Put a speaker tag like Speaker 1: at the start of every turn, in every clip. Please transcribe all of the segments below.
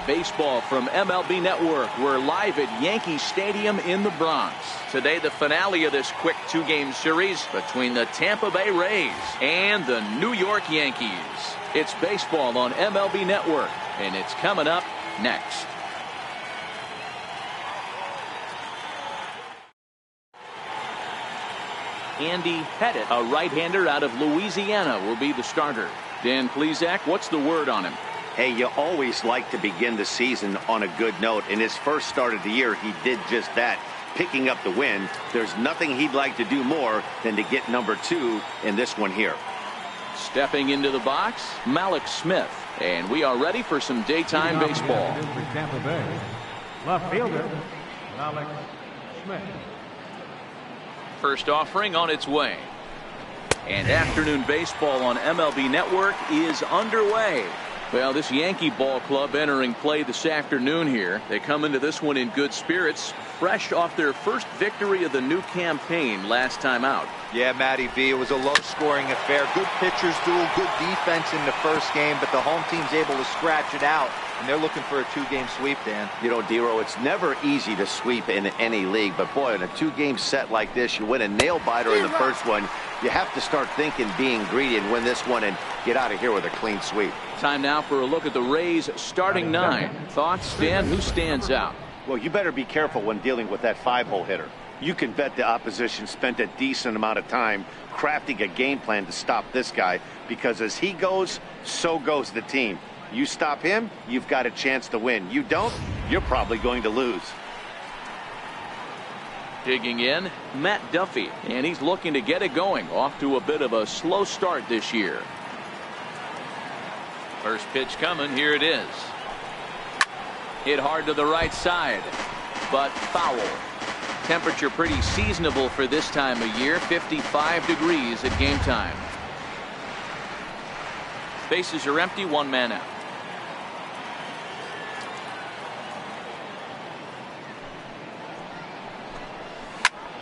Speaker 1: baseball from MLB Network. We're live at Yankee Stadium in the Bronx. Today, the finale of this quick two-game series between the Tampa Bay Rays and the New York Yankees. It's baseball on MLB Network, and it's coming up next. Andy Pettit, a right-hander out of Louisiana, will be the starter. Dan Plesac, what's the word on him?
Speaker 2: Hey, you always like to begin the season on a good note. In his first start of the year, he did just that, picking up the win. There's nothing he'd like to do more than to get number 2 in this one here.
Speaker 1: Stepping into the box, Malik Smith. And we are ready for some daytime baseball.
Speaker 3: For Tampa Bay, left fielder, Malik Smith.
Speaker 1: First offering on its way. And afternoon baseball on MLB Network is underway. Well, this Yankee ball club entering play this afternoon here. They come into this one in good spirits, fresh off their first victory of the new campaign last time out.
Speaker 4: Yeah, Matty V, it was a low-scoring affair. Good pitchers duel, good defense in the first game, but the home team's able to scratch it out, and they're looking for a two-game sweep, Dan.
Speaker 2: You know, Dero, it's never easy to sweep in any league, but boy, in a two-game set like this, you win a nail-biter in the first one, you have to start thinking being greedy and win this one and get out of here with a clean sweep.
Speaker 1: Time now for a look at the Rays starting 9. Thoughts, Dan? Who stands out?
Speaker 2: Well, you better be careful when dealing with that 5-hole hitter. You can bet the opposition spent a decent amount of time crafting a game plan to stop this guy, because as he goes, so goes the team. You stop him, you've got a chance to win. You don't, you're probably going to lose.
Speaker 1: Digging in, Matt Duffy, and he's looking to get it going. Off to a bit of a slow start this year. First pitch coming, here it is. Hit hard to the right side, but foul. Temperature pretty seasonable for this time of year, 55 degrees at game time. Bases are empty, one man out.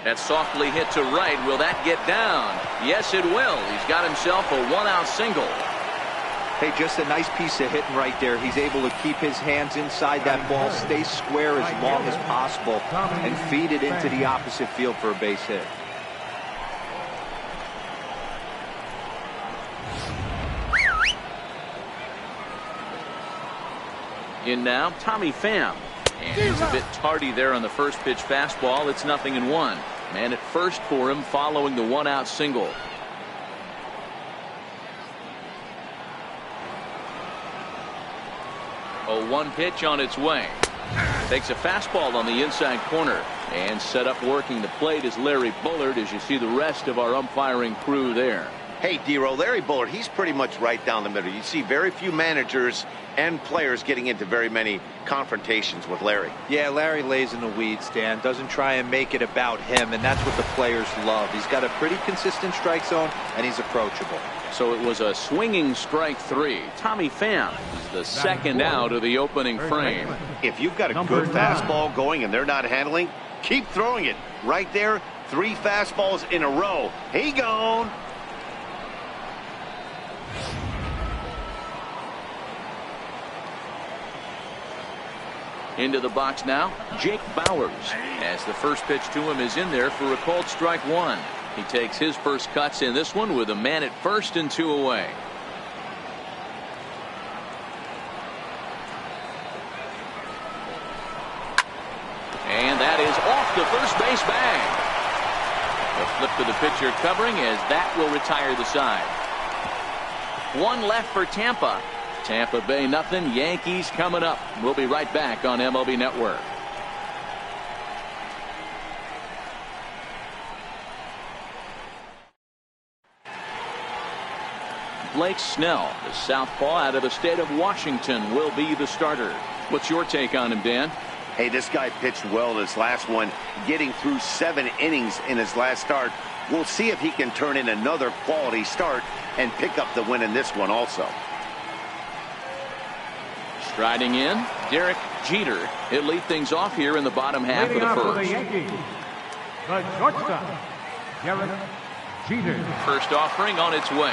Speaker 1: That's softly hit to right. Will that get down? Yes, it will. He's got himself a one-out single.
Speaker 4: Hey, just a nice piece of hitting right there. He's able to keep his hands inside that ball, stay square as long as possible, and feed it into the opposite field for a base hit.
Speaker 1: In now, Tommy Pham. And he's a bit tardy there on the first pitch fastball. It's 0-1. Man at first for him following the one-out single. A 1 pitch on its way. Takes a fastball on the inside corner. And set up working the plate is Larry Bullard, as you see the rest of our umpiring crew there.
Speaker 2: Hey, Dero, Larry Bullard, he's pretty much right down the middle. You see very few managers and players getting into very many confrontations with Larry.
Speaker 4: Yeah, Larry lays in the weeds, Dan. Doesn't try and make it about him, and that's what the players love. He's got a pretty consistent strike zone, and he's approachable.
Speaker 1: So it was a swinging strike 3. Tommy Pham is the second out of the opening frame.
Speaker 2: If you've got a good fastball going and they're not handling, keep throwing it. Right there, 3 fastballs in a row. He gone.
Speaker 1: Into the box now, Jake Bauers, as the first pitch to him is in there for a called strike 1. He takes his first cuts in this one with a man at first and 2 away. And that is off the first base bag. A flip to the pitcher covering, as that will retire the side. 1 left for Tampa. Tampa Bay nothing. Yankees coming up. We'll be right back on MLB Network. Blake Snell, the southpaw out of the state of Washington, will be the starter. What's your take on him, Dan?
Speaker 2: Hey, this guy pitched well in his last one, getting through 7 innings in his last start. We'll see if he can turn in another quality start and pick up the win in this one also.
Speaker 1: Striding in, Derek Jeter. He'll lead things off here in the bottom half of the first.
Speaker 3: The shortstop, Derek Jeter.
Speaker 1: First offering on its way.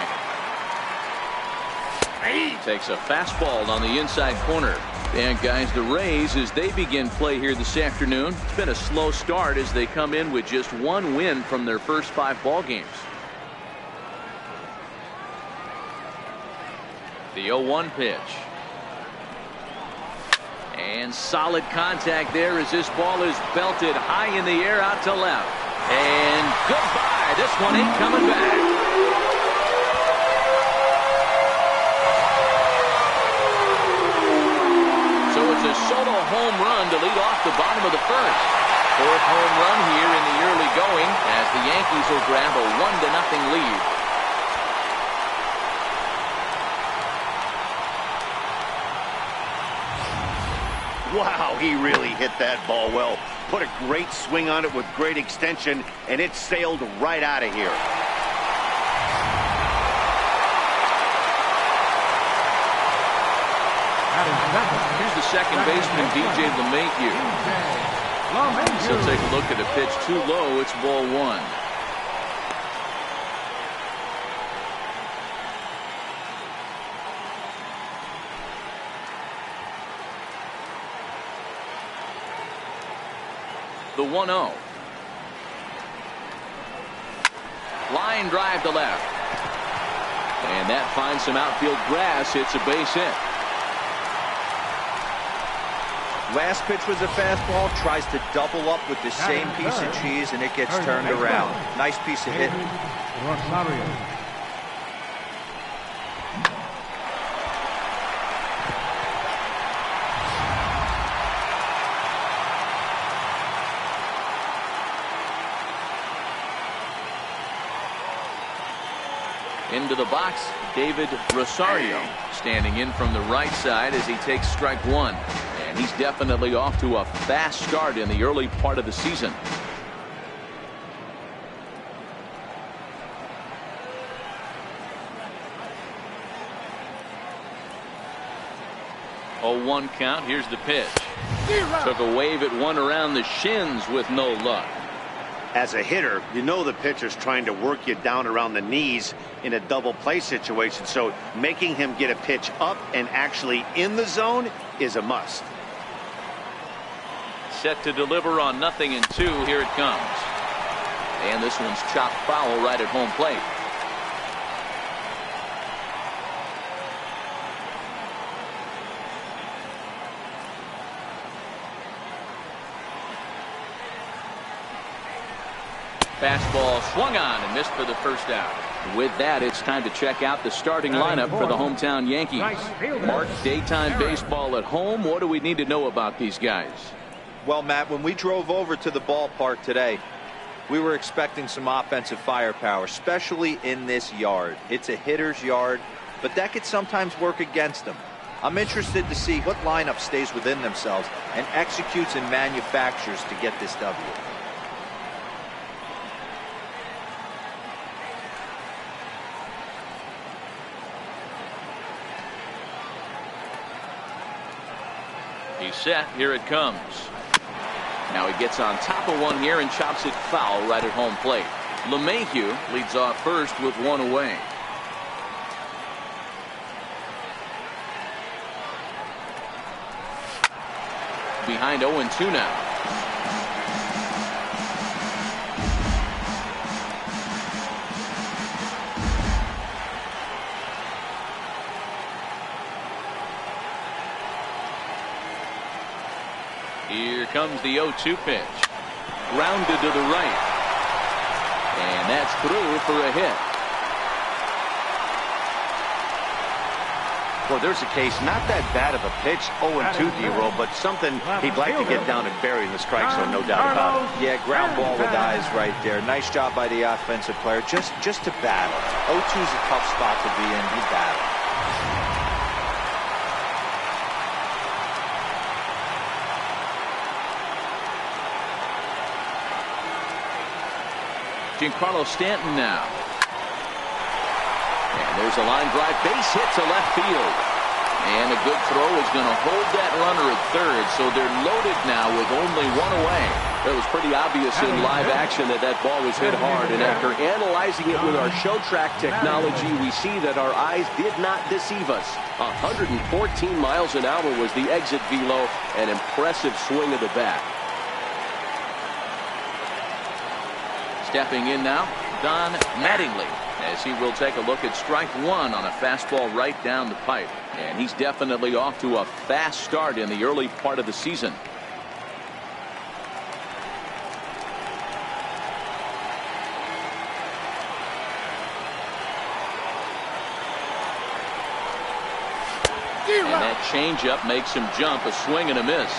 Speaker 1: Takes a fastball on the inside corner. And guys, the Rays, as they begin play here this afternoon, it's been a slow start as they come in with just one win from their first 5 ball games. The 0-1 pitch. And solid contact there as this ball is belted high in the air out to left. And goodbye. This one ain't coming back. It's a solo home run to lead off the bottom of the first. 4th home run here in the early going as the Yankees will grab a 1-0 lead.
Speaker 2: Wow, he really hit that ball well. Put a great swing on it with great extension, and it sailed right out of here.
Speaker 1: Here's the second baseman, DJ LeMahieu. He'll take a look at a pitch too low. It's ball 1. The 1-0. Line drive to left. And that finds some outfield grass. It's a base hit.
Speaker 4: Last pitch was a fastball, tries to double up with the same piece of cheese, and it gets turned around. Nice piece of hitting.
Speaker 1: Into the box, David Rosario standing in from the right side as he takes strike 1. And he's definitely off to a fast start in the early part of the season. Oh, 1 count. Here's the pitch. Took a wave at one around the shins with no luck.
Speaker 2: As a hitter, you know the pitcher's trying to work you down around the knees in a double play situation, so making him get a pitch up and actually in the zone is a must.
Speaker 1: Set to deliver on 0-2. Here it comes. And this one's chopped foul right at home plate. Fastball swung on and missed for the first out. With that, it's time to check out the starting lineup for the hometown Yankees. Mark, daytime baseball at home. What do we need to know about these guys?
Speaker 4: Well, Matt, when we drove over to the ballpark today, we were expecting some offensive firepower, especially in this yard. It's a hitter's yard, but that could sometimes work against them. I'm interested to see what lineup stays within themselves and executes and manufactures to get this W.
Speaker 1: He's set. Here it comes. Now he gets on top of one here and chops it foul right at home plate. LeMahieu leads off first with one away. Behind 0-2 now. Here comes the 0-2 pitch. Grounded to the right. And that's through for a hit.
Speaker 2: Well, there's a case, not that bad of a pitch, 0-2 D-roll, but something he'd like to get down and bury in the strike zone, no doubt about it.
Speaker 4: Yeah, ground ball with eyes right there. Nice job by the offensive player. Just to battle. 0-2's a tough spot to be in. He battled.
Speaker 1: Giancarlo Stanton now. And there's a line drive base hit to left field. And a good throw is going to hold that runner at third, so they're loaded now with only one away.
Speaker 5: It was pretty obvious in live action that that ball was hit hard, and after analyzing it with our show track technology, we see that our eyes did not deceive us. 114 miles an hour was the exit velo, an impressive swing of the bat.
Speaker 1: Stepping in now, Don Mattingly, as he will take a look at strike one on a fastball right down the pipe. And he's definitely off to a fast start in the early part of the season. And that changeup makes him jump, a swing and a miss.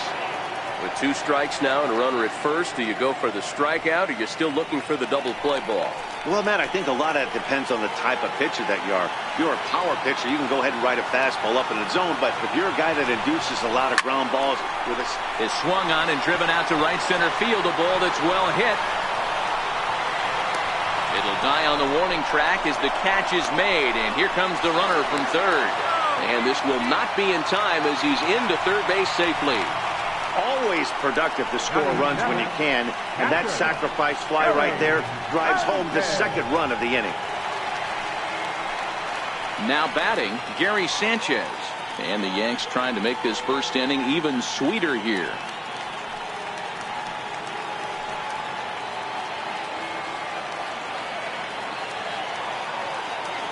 Speaker 5: With 2 strikes now and a runner at first, do you go for the strikeout or you're still looking for the double play ball?
Speaker 2: Well, Matt, I think a lot of that depends on the type of pitcher that you are. If you're a power pitcher, you can go ahead and ride a fastball up in the zone, but if you're a guy that induces a lot of ground balls with a...
Speaker 1: Is swung on and driven out to right center field, a ball that's well hit. It'll die on the warning track as the catch is made, and here comes the runner from third. And this will not be in time as he's into third base safely.
Speaker 2: Always productive to score runs when you can, and that sacrifice fly right there drives home the second run of the inning.
Speaker 1: Now batting, Gary Sanchez. And the Yanks trying to make this first inning even sweeter here.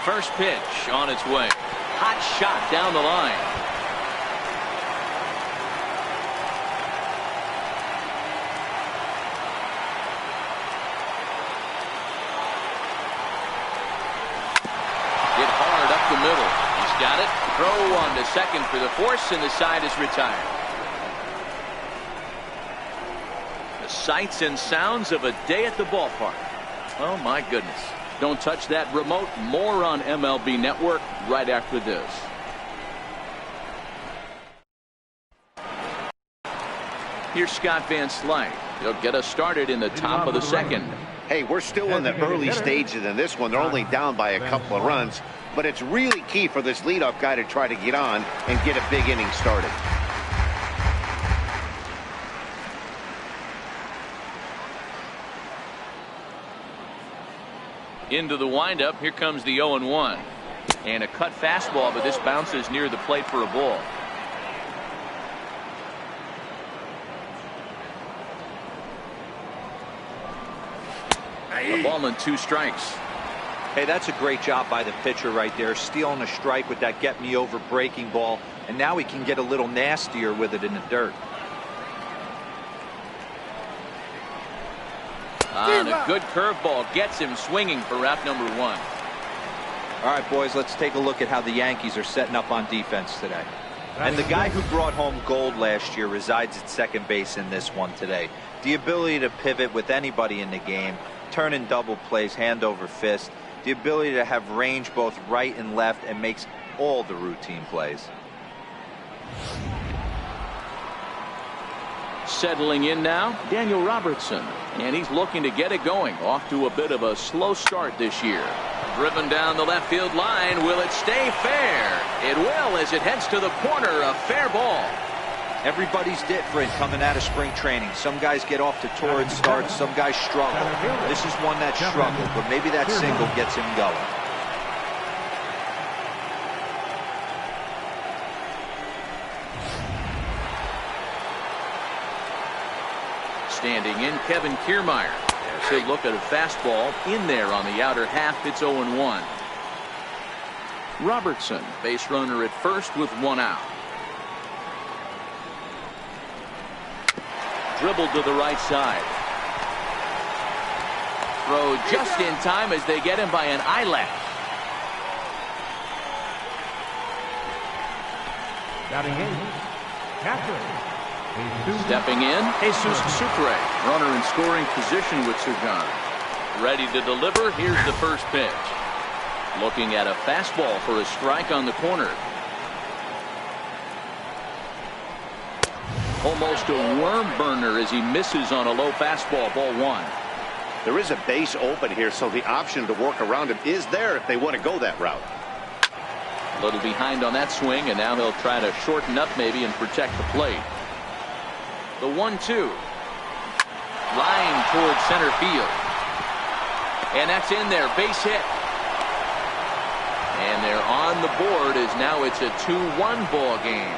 Speaker 1: First pitch on its way. Hot shot down the line. Hit hard up the middle. He's got it. Throw on to second for the force, and the side is retired. The sights and sounds of a day at the ballpark. Oh my goodness. Don't touch that remote. More on MLB Network right after this. Here's Scott Van Slyke. He'll get us started in the top of the second.
Speaker 2: Hey, we're still in the early stages in this one. They're only down by a couple of runs, but it's really key for this leadoff guy to try to get on and get a big inning started.
Speaker 1: Into the windup. Here comes the 0-1. And a cut fastball, but this bounces near the plate for a ball. A ball and 2 strikes.
Speaker 4: Hey, that's a great job by the pitcher right there, stealing a strike with that get me over breaking ball, and now he can get a little nastier with it in the dirt.
Speaker 1: And a good curveball gets him swinging for out number 1.
Speaker 4: All right, boys, let's take a look at how the Yankees are setting up on defense today. And the guy who brought home gold last year resides at second base in this one today. The ability to pivot with anybody in the game, turn in double plays, hand over fist, the ability to have range both right and left, and makes all the routine plays.
Speaker 1: Settling in now, Daniel Robertson. And he's looking to get it going. Off to a bit of a slow start this year. Driven down the left field line. Will it stay fair? It will, as it heads to the corner. A fair ball.
Speaker 4: Everybody's different coming out of spring training. Some guys get off to torrid starts. Some guys struggle. This is one that struggled, but maybe that single gets him going.
Speaker 1: Standing in, Kevin Kiermaier. As he'll look at a fastball in there on the outer half. It's 0-1. Robertson, base runner at first with 1 out. Dribbled to the right side. Throw just in time as they get him by an eyelash.
Speaker 3: Batting in, catcher.
Speaker 1: Stepping in, Jesus Sucre. Runner in scoring position with Sugan. Ready to deliver. Here's the first pitch. Looking at a fastball for a strike on the corner. Almost a worm burner as he misses on a low fastball. Ball 1.
Speaker 2: There is a base open here, so the option to work around him is there if they want to go that route.
Speaker 1: A little behind on that swing, and now he'll try to shorten up maybe and protect the plate. The 1-2. Line towards center field. And that's in there. Base hit. And they're on the board as now it's a 2-1 ball game.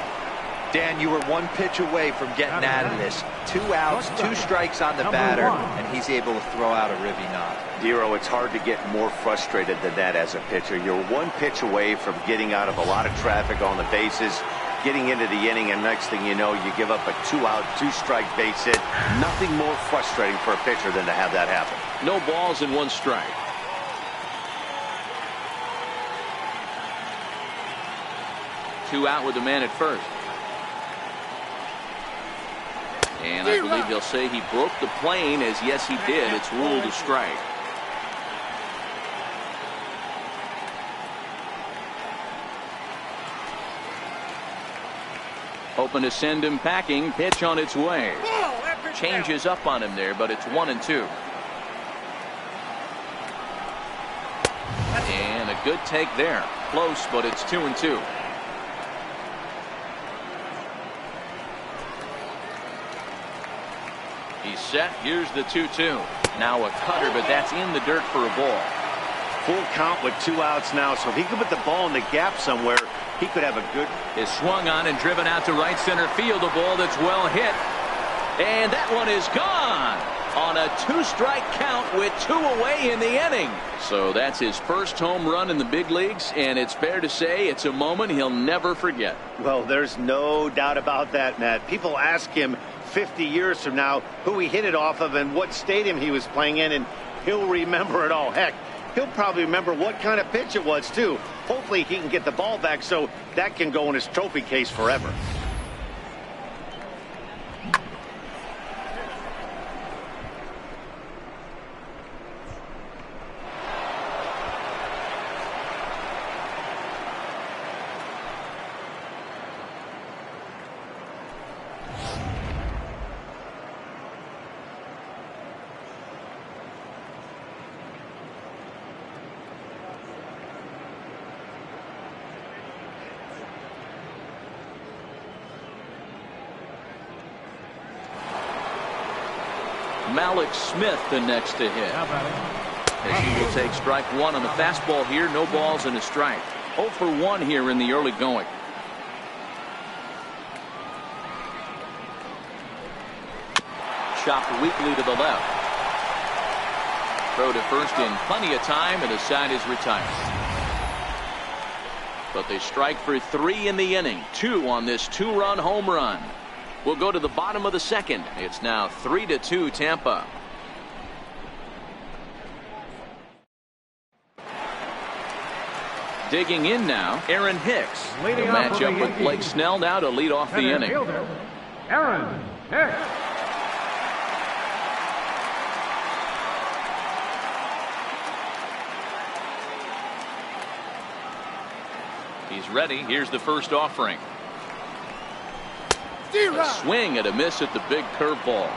Speaker 4: Dan, you were one pitch away from getting out of this. 2 outs, 2 strikes on the batter, and he's able to throw out a ribby knob.
Speaker 2: Dero, it's hard to get more frustrated than that as a pitcher. You're 1 pitch away from getting out of a lot of traffic on the bases, getting into the inning, and next thing you know, you give up a 2-out, 2-strike base hit. Nothing more frustrating for a pitcher than to have that happen.
Speaker 1: No balls and 1 strike. Two out with the man at first. And I believe they'll say he broke the plane, as yes he did. It's ruled a strike. Hoping to send him packing. Pitch on its way. Changes up on him there, but it's 1-2. And a good take there. Close, but it's 2-2. He's set. Here's the 2-2. Now a cutter, but that's in the dirt for a ball.
Speaker 2: Full count with 2 outs now, so if he could put the ball in the gap somewhere, he could have a good.
Speaker 1: Is swung on and driven out to right center field. A ball that's well hit. And that one is gone on a 2-strike count with 2 away in the inning. So that's his first home run in the big leagues, and it's fair to say it's a moment he'll never forget.
Speaker 2: Well, there's no doubt about that, Matt. People ask him 50 years from now who he hit it off of and what stadium he was playing in, and he'll remember it all. Heck, he'll probably remember what kind of pitch it was too. Hopefully he can get the ball back so that can go in his trophy case forever.
Speaker 1: Malik Smith the next to hit. As he will take strike 1 on the fastball here. No balls and a strike. 0 for 1 here in the early going. Chopped weakly to the left. Throw to first in plenty of time, and the side is retired. But they strike for 3 in the inning. 2 on this 2-run home run. We'll go to the bottom of the second. It's now 3-2 Tampa. Digging in now, Aaron Hicks. He'll match up with Blake Snell now to lead off the inning.
Speaker 3: Aaron Hicks.
Speaker 1: He's ready. Here's the first offering. A swing and a miss at the big curveball.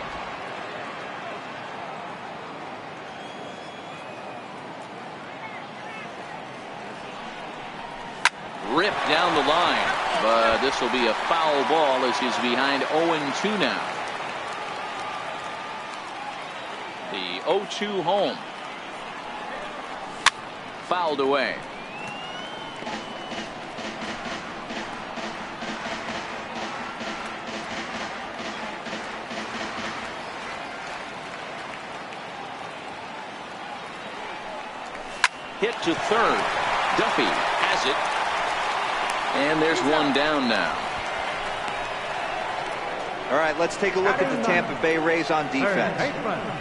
Speaker 1: Ripped down the line, but this will be a foul ball as he's behind 0-2 now. The 0-2 home. Fouled away. Hit to third. Duffy has it. And there's one down now.
Speaker 4: All right, let's take a look at the Tampa Bay Rays on defense.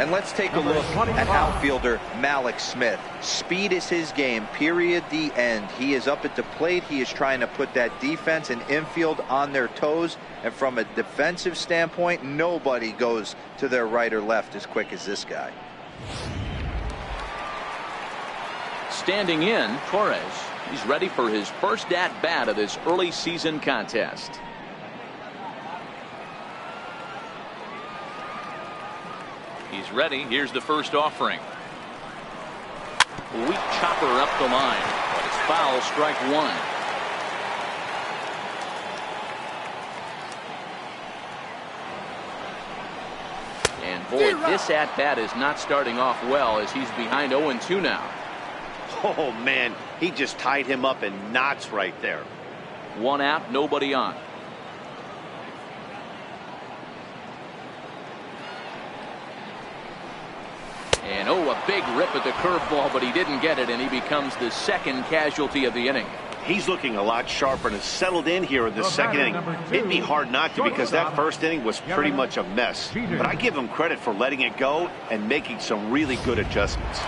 Speaker 4: And let's take a look at outfielder Malik Smith. Speed is his game, period, the end. He is up at the plate. He is trying to put that defense and infield on their toes. And from a defensive standpoint, nobody goes to their right or left as quick as this guy.
Speaker 1: Standing in, Torres. He's ready for his first at-bat of this early season contest. He's ready. Here's the first offering. Weak chopper up the line, but it's foul, strike 1. Boy, this at-bat is not starting off well as he's behind 0-2 now.
Speaker 2: Oh, man, he just tied him up in knots right there.
Speaker 1: 1 out, nobody on. And a big rip at the curveball, but he didn't get it, and he becomes the second casualty of the inning.
Speaker 2: He's looking a lot sharper and has settled in here in the second inning. It'd be hard not to, because that first inning was pretty much a mess. But I give him credit for letting it go and making some really good adjustments.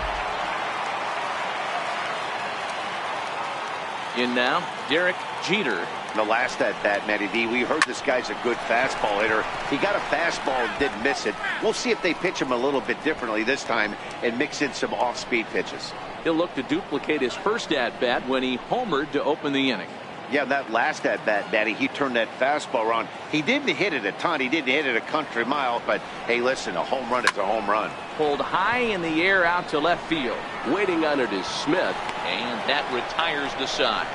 Speaker 1: In now, Derek Jeter.
Speaker 2: The last at bat, Matty D, we heard this guy's a good fastball hitter. He got a fastball and didn't miss it. We'll see if they pitch him a little bit differently this time and mix in some off-speed pitches.
Speaker 1: He'll look to duplicate his first at-bat when he homered to open the inning.
Speaker 2: Yeah, that last at-bat, Matty, he turned that fastball around. He didn't hit it a ton. He didn't hit it a country mile. But, hey, listen, a home run is a home run.
Speaker 1: Pulled high in the air out to left field. Waiting on it is Smith, and that retires the side.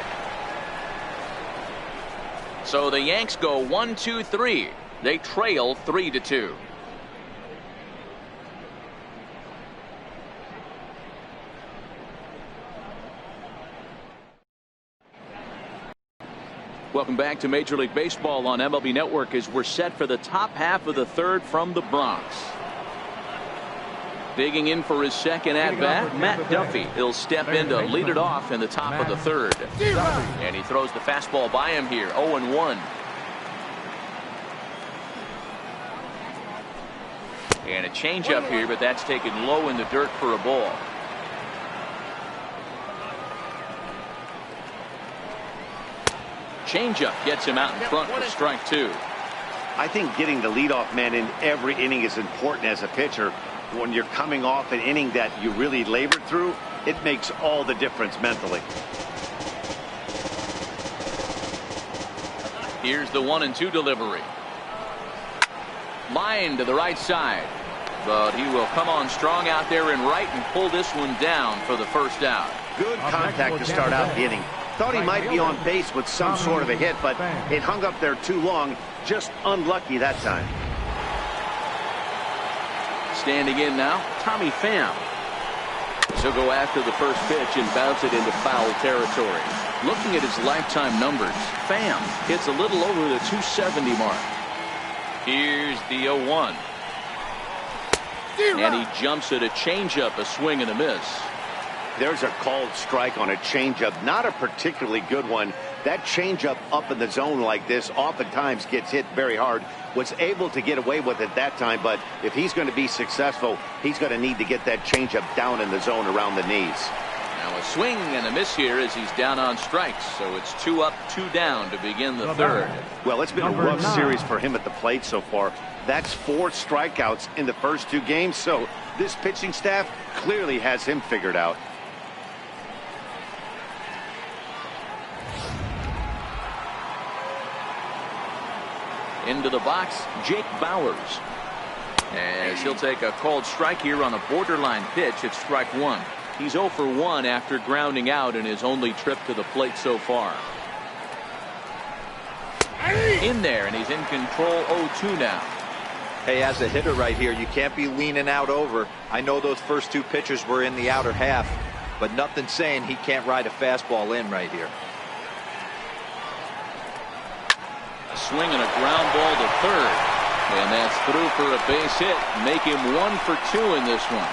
Speaker 1: So the Yanks go 1-2-3. They trail 3-2. Welcome back to Major League Baseball on MLB Network as we're set for the top half of the third from the Bronx. Digging in for his second at-bat, Matt Duffy. He'll step in to lead it off in the top of the third. And he throws the fastball by him here, 0-1. And a changeup here, but that's taken low in the dirt for a ball. Changeup gets him out in front for strike 2.
Speaker 2: I think getting the leadoff man in every inning is important as a pitcher. When you're coming off an inning that you really labored through, it makes all the difference mentally.
Speaker 1: Here's the 1-2 delivery. Line to the right side. But he will come on strong out there in right and pull this one down for the first out.
Speaker 2: Good contact to start out the inning. Thought he might be on base with some sort of a hit, but it hung up there too long. Just unlucky that time.
Speaker 1: Standing in now, Tommy Pham. He'll go after the first pitch and bounce it into foul territory. Looking at his lifetime numbers, Pham hits a little over the 270 mark. Here's the 0-1. And he jumps at a changeup, a swing and a miss.
Speaker 2: There's a called strike on a changeup, not a particularly good one. That changeup up in the zone like this oftentimes gets hit very hard. Was able to get away with it that time, but if he's going to be successful, he's going to need to get that changeup down in the zone around the knees.
Speaker 1: Now a swing and a miss here as he's down on strikes, so it's 2 up, 2 down to begin the third.
Speaker 2: Well, it's been a rough series for him at the plate so far. That's 4 strikeouts in the first 2 games, so this pitching staff clearly has him figured out.
Speaker 1: Into the box, Jake Bauers. As he'll take a called strike here on a borderline pitch at strike 1. He's 0 for 1 after grounding out in his only trip to the plate so far. In there, and he's in control 0-2 now.
Speaker 4: Hey, as a hitter right here, you can't be leaning out over. I know those first 2 pitches were in the outer half, but nothing saying he can't ride a fastball in right here.
Speaker 1: A swing and a ground ball to third. And that's through for a base hit. Make him 1 for 2 in this one.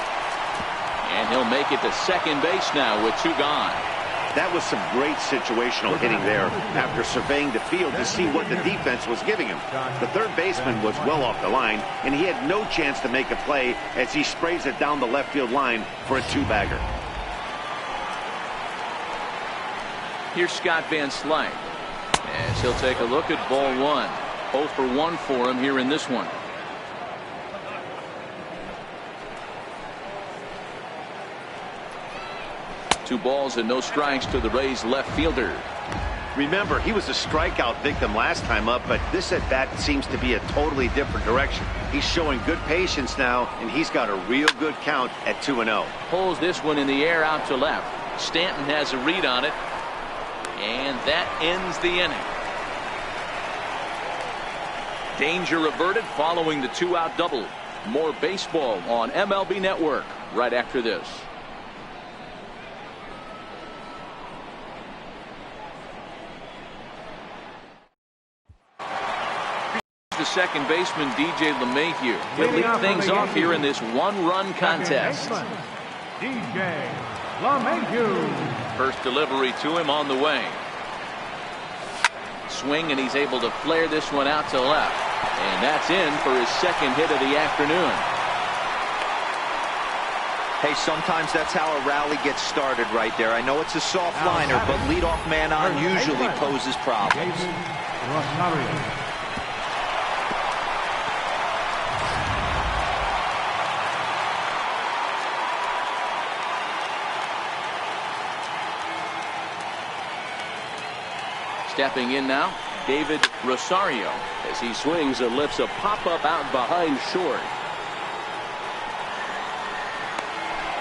Speaker 1: And he'll make it to second base now with 2 gone.
Speaker 2: That was some great situational hitting there after surveying the field to see what the defense was giving him. The third baseman was well off the line, and he had no chance to make a play as he sprays it down the left field line for a 2-bagger.
Speaker 1: Here's Scott Van Slyke. As he'll take a look at ball 1. 0 for 1 for him here in this one. Two balls and no strikes to the Rays left fielder.
Speaker 2: Remember, he was a strikeout victim last time up, but this at bat seems to be a totally different direction. He's showing good patience now, and he's got a real good count at 2-0.
Speaker 1: Pulls this one in the air out to left. Stanton has a read on it. And that ends the inning. Danger averted following the 2-out double. More baseball on MLB Network right after this. The second baseman, DJ LeMahieu. He'll lead things off here in this one-run contest.
Speaker 3: DJ LeMahieu.
Speaker 1: First delivery to him on the way. Swing, and he's able to flare this one out to left. And that's in for his second hit of the afternoon.
Speaker 4: Hey, sometimes that's how a rally gets started right there. I know it's a soft liner, but leadoff man on usually poses problems.
Speaker 1: Stepping in now, David Rosario, as he swings and lifts a pop-up out behind short.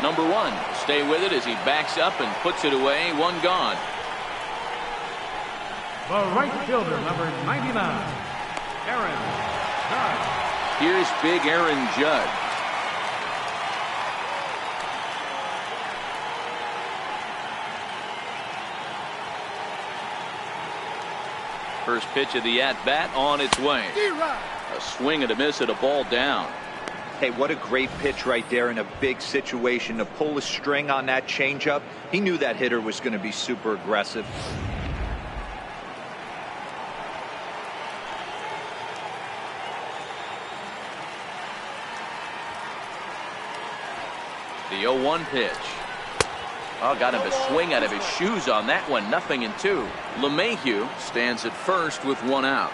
Speaker 1: Number one, stay with it as he backs up and puts it away. One gone.
Speaker 3: The right fielder, number 99, Aaron Judge.
Speaker 1: Here's big Aaron Judge. First pitch of the at-bat on its way. A swing and a miss at a ball down.
Speaker 4: Hey, what a great pitch right there in a big situation to pull a string on that changeup. He knew that hitter was going to be super aggressive.
Speaker 1: The 0-1 pitch. Oh, got him a swing out of his shoes on that one. 0-2. LeMahieu stands at first with one out.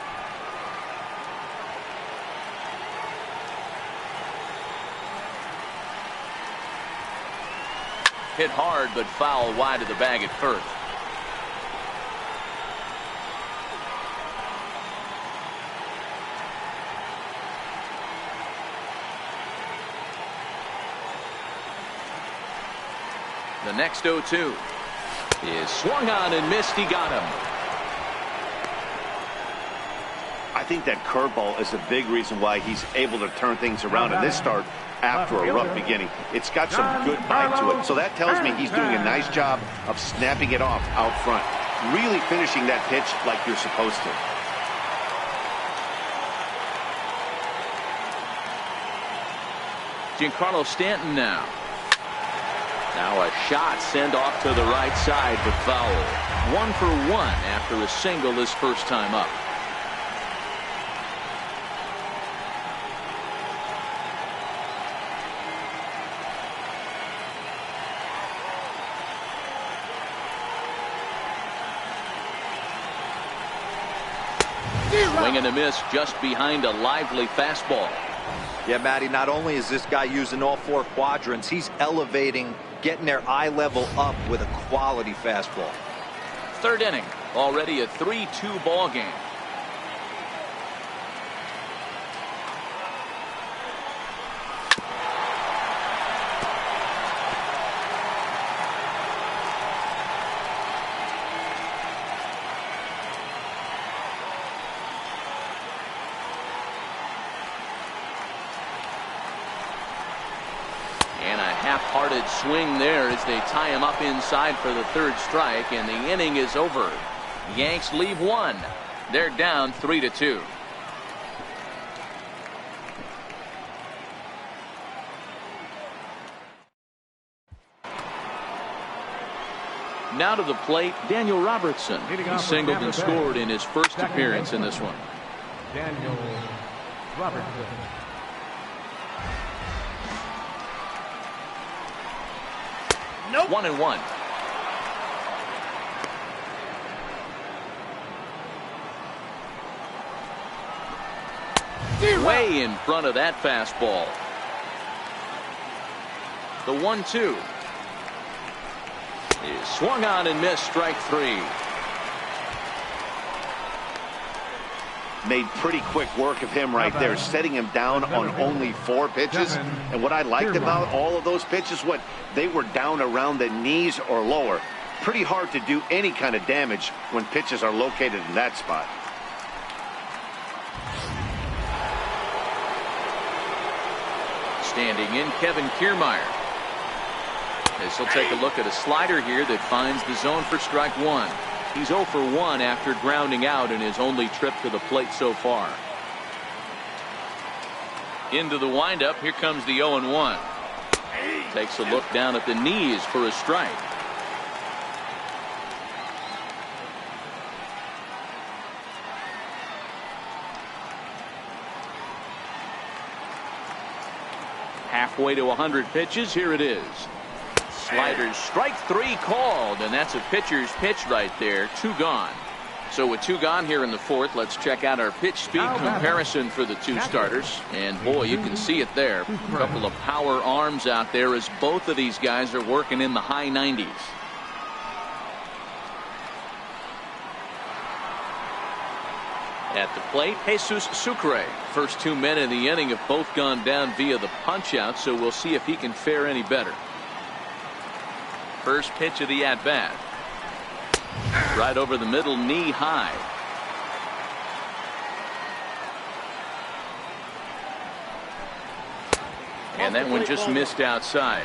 Speaker 1: Hit hard, but foul wide of the bag at first. The next 0-2 is swung on and missed. He got him.
Speaker 2: I think that curveball is a big reason why he's able to turn things around in this start after a rough beginning. It's got some good bite to it. So that tells me he's doing a nice job of snapping it off out front. Really finishing that pitch like you're supposed to.
Speaker 1: Giancarlo Stanton now. Now a shot sent off to the right side, but foul. 1 for 1 after a single his first time up. Swing and a miss just behind a lively fastball.
Speaker 4: Yeah, Matty, not only is this guy using all 4 quadrants, he's elevating, getting their eye level up with a quality fastball.
Speaker 1: Third inning, already a 3-2 ball game. And a half-hearted swing there as they tie him up inside for the third strike, and the inning is over. Yanks leave 1. They're down 3-2. Now to the plate, Daniel Robertson. He singled and scored in his first appearance in this one.
Speaker 3: Daniel Robertson.
Speaker 1: Nope. 1-1. Way in front of that fastball. The 1-2 is swung on and missed. Strike 3.
Speaker 2: Made pretty quick work of him right there, setting him down on only 4 pitches. And what I liked about all of those pitches, they were down around the knees or lower. Pretty hard to do any kind of damage when pitches are located in that spot.
Speaker 1: standing in Kevin Kiermaier. This will take a look at a slider here that finds the zone for strike one. He's 0 for 1 after grounding out in his only trip to the plate so far. Into the windup. Here comes the 0-1. Takes a look down at the knees for a strike. Halfway to 100 pitches. Here it is. Sliders, strike 3 called, and that's a pitcher's pitch right there. 2 gone. So with 2 gone here in the 4th, let's check out our pitch speed comparison for the 2 starters. And boy, you can see it there. A couple of power arms out there as both of these guys are working in the high 90s. At the plate, Jesus Sucre. First 2 men in the inning have both gone down via the punch-out, so we'll see if he can fare any better. First pitch of the at-bat. Right over the middle, knee high. And that one just missed outside.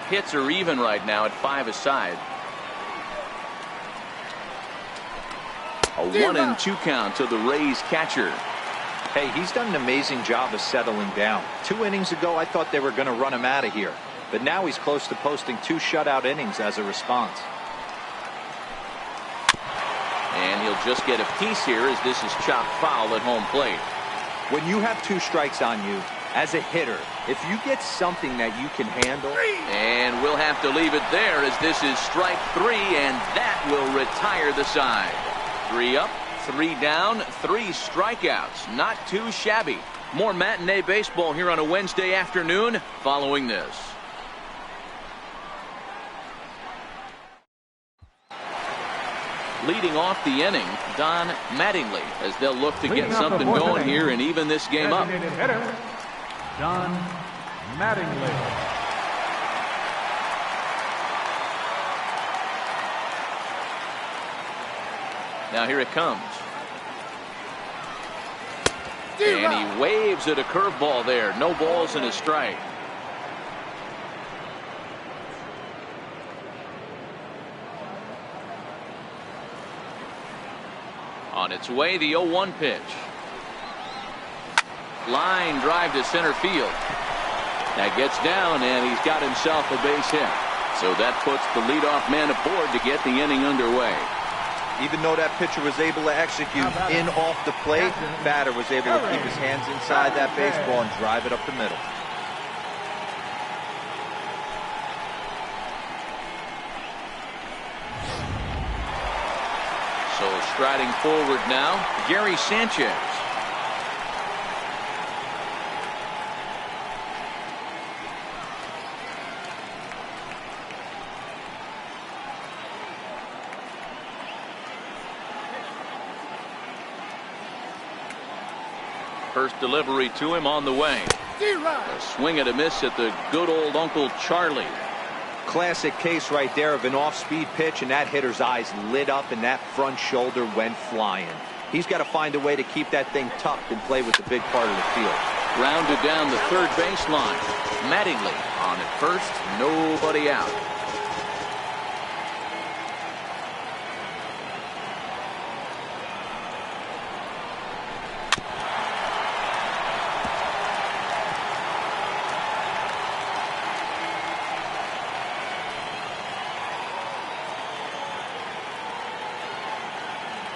Speaker 1: Hits are even right now at 5 aside. A 1-2 count to the Rays catcher.
Speaker 4: Hey, he's done an amazing job of settling down. 2 innings ago, I thought they were going to run him out of here. But now he's close to posting 2 shutout innings as a response.
Speaker 1: And he'll just get a piece here as this is chopped foul at home plate.
Speaker 4: When you have 2 strikes on you, as a hitter, if you get something that you can handle.
Speaker 1: And we'll have to leave it there as this is strike 3, and that will retire the side. 3 up, 3 down, 3 strikeouts. Not too shabby. More matinee baseball here on a Wednesday afternoon following this. Leading off the inning, Don Mattingly, as they'll look to get something going here and even this game up.
Speaker 3: Hitter, Don Mattingly.
Speaker 1: Now here it comes. And he waves at a curveball there. No balls and a strike. On its way, the 0-1 pitch. Line drive to center field. That gets down, and he's got himself a base hit. So that puts the leadoff man aboard to get the inning underway.
Speaker 4: Even though that pitcher was able to execute in off the plate, batter was able to keep his hands inside that baseball and drive it up the middle.
Speaker 1: So striding forward now, Gary Sanchez. First delivery to him on the way. A swing and a miss at the good old Uncle Charlie.
Speaker 4: Classic case right there of an off-speed pitch, and that hitter's eyes lit up and that front shoulder went flying. He's got to find a way to keep that thing tucked and play with the big part of the field.
Speaker 1: Grounded down the third baseline. Mattingly on at first, nobody out.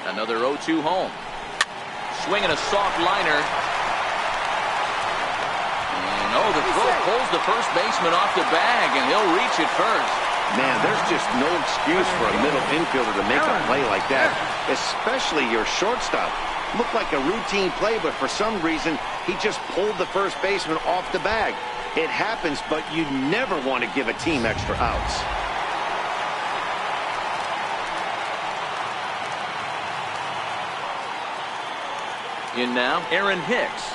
Speaker 1: Another 0-2 home. Swinging a soft liner. And the throw pulls the first baseman off the bag, and he'll reach it first.
Speaker 2: Man, there's just no excuse for a middle infielder to make a play like that, especially your shortstop. Looked like a routine play, but for some reason, he just pulled the first baseman off the bag. It happens, but you never want to give a team extra outs.
Speaker 1: In now, Aaron Hicks.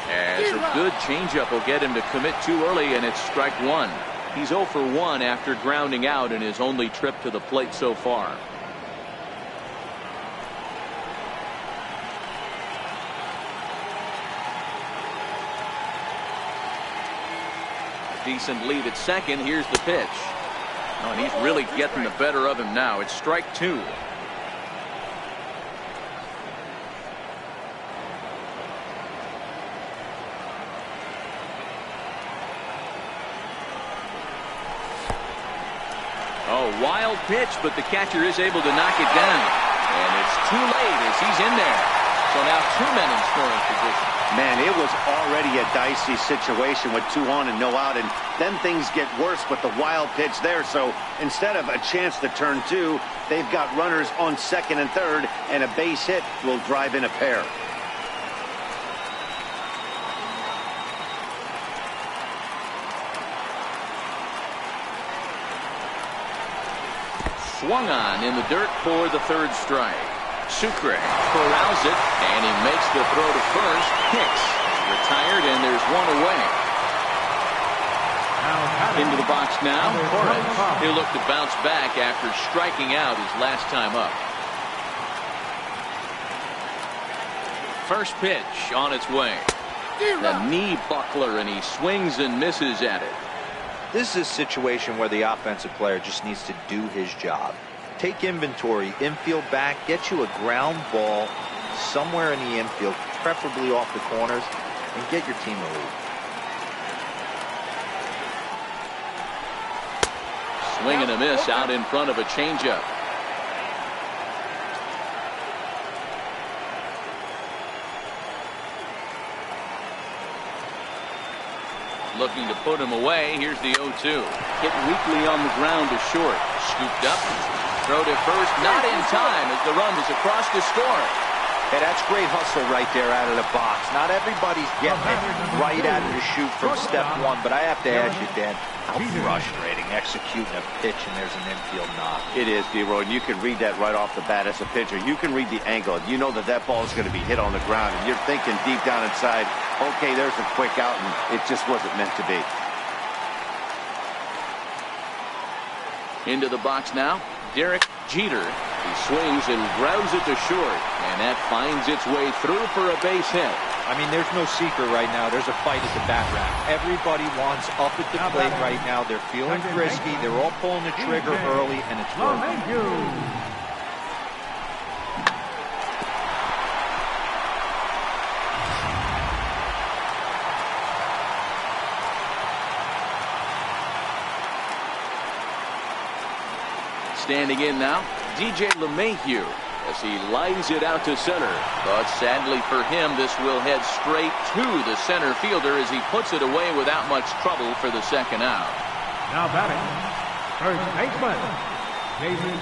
Speaker 1: As a good changeup will get him to commit too early, and it's strike 1. He's 0 for 1 after grounding out in his only trip to the plate so far. Decent lead at second. Here's the pitch. Oh, and he's really getting the better of him now. It's strike two. Oh, wild pitch, but the catcher is able to knock it down. And it's too late as he's in there. So now 2 men in scoring position.
Speaker 2: Man, it was already a dicey situation with 2 on and no out, and then things get worse with the wild pitch there. So instead of a chance to turn 2, they've got runners on second and third, and a base hit will drive in a pair.
Speaker 1: Swung on in the dirt for the third strike. Sucre corrals it, and he makes the throw to first. Hicks retired, and there's one away. Into the box now. Torres. He'll look to bounce back after striking out his last time up. First pitch on its way. The knee buckler, and he swings and misses at it.
Speaker 4: This is a situation where the offensive player just needs to do his job. Take inventory, infield back, get you a ground ball somewhere in the infield, preferably off the corners, and get your team a lead.
Speaker 1: Swing and a miss out in front of a changeup. Looking to put him away. Here's the 0-2. Hit weakly on the ground to short. Scooped up. Throw to first. Not in time as the run is across to score.
Speaker 4: Hey, that's great hustle right there out of the box. Not everybody's getting it right out of the chute from step one, but I have to ask you, Dan, how frustrating executing a pitch and there's an infield knock.
Speaker 2: It is, D-Roy, and you can read that right off the bat as a pitcher. You can read the angle. You know that that ball is going to be hit on the ground, and you're thinking deep down inside, okay, there's a quick out, and it just wasn't meant to be.
Speaker 1: Into the box now, Derek Jeter. He swings and grounds it to short, and that finds its way through for a base hit.
Speaker 4: I mean, there's no secret right now. There's a fight at the bat rack. Everybody wants up at the plate right now. They're feeling frisky. They're all pulling the trigger early, and it's working.
Speaker 1: Standing in now, DJ LeMahieu as he lines it out to center. But sadly for him, this will head straight to the center fielder as he puts it away without much trouble for the second out.
Speaker 3: Now batting, first baseman, David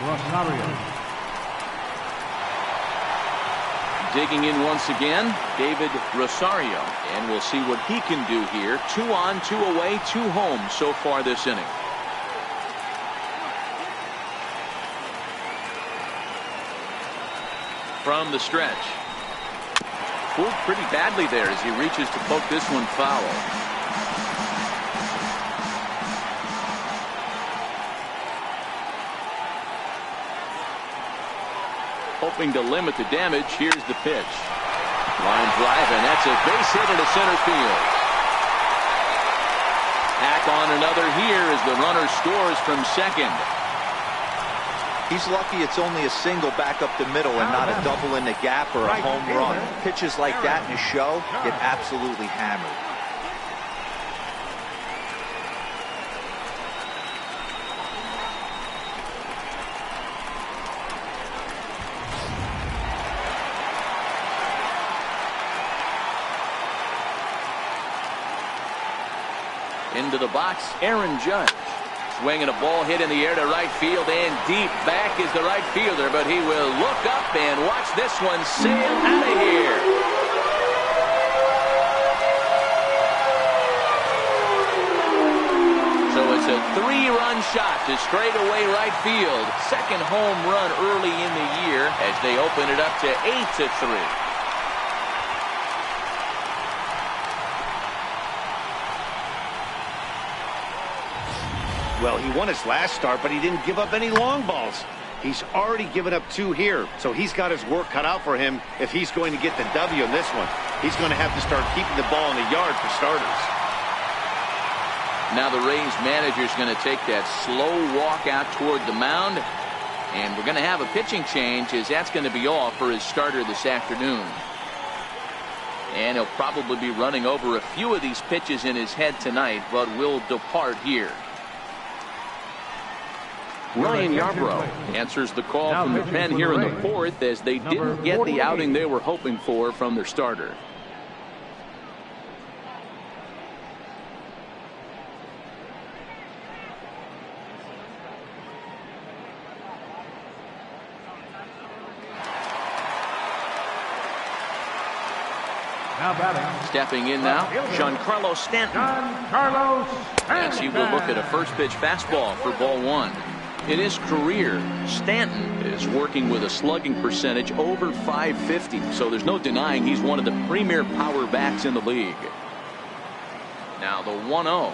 Speaker 3: Rosario.
Speaker 1: Digging in once again, David Rosario. And we'll see what he can do here. 2 on, 2 away, 2 home so far this inning. From the stretch. Fooled pretty badly there as he reaches to poke this one foul. Hoping to limit the damage. Here's the pitch. Line drive, and that's a base hit into center field. Hack on another here as the runner scores from second.
Speaker 4: He's lucky it's only a single back up the middle and not a double in the gap or a home run. Pitches like that in a show get absolutely hammered.
Speaker 1: Into the box, Aaron Judge. Swinging a ball hit in the air to right field, and deep back is the right fielder, but he will look up and watch this one sail out of here. So it's a 3-run shot to straightaway right field. Second home run early in the year as they open it up to 8-3.
Speaker 2: Well, he won his last start, but he didn't give up any long balls. He's already given up 2 here, so he's got his work cut out for him if he's going to get the W in this one. He's going to have to start keeping the ball in the yard for starters.
Speaker 1: Now the Rays manager is going to take that slow walk out toward the mound. And we're going to have a pitching change, as that's going to be all for his starter this afternoon. And he'll probably be running over a few of these pitches in his head tonight, but will depart here. Ryan Yarbrough answers the call from the pen here in the fourth, as they didn't get the outing they were hoping for from their starter.
Speaker 3: Now batting.
Speaker 1: Stepping in now, Giancarlo Stanton. As he will look at a first pitch fastball for ball one. In his career, Stanton is working with a slugging percentage over .550, so there's no denying he's one of the premier power bats in the league. Now the 1-0.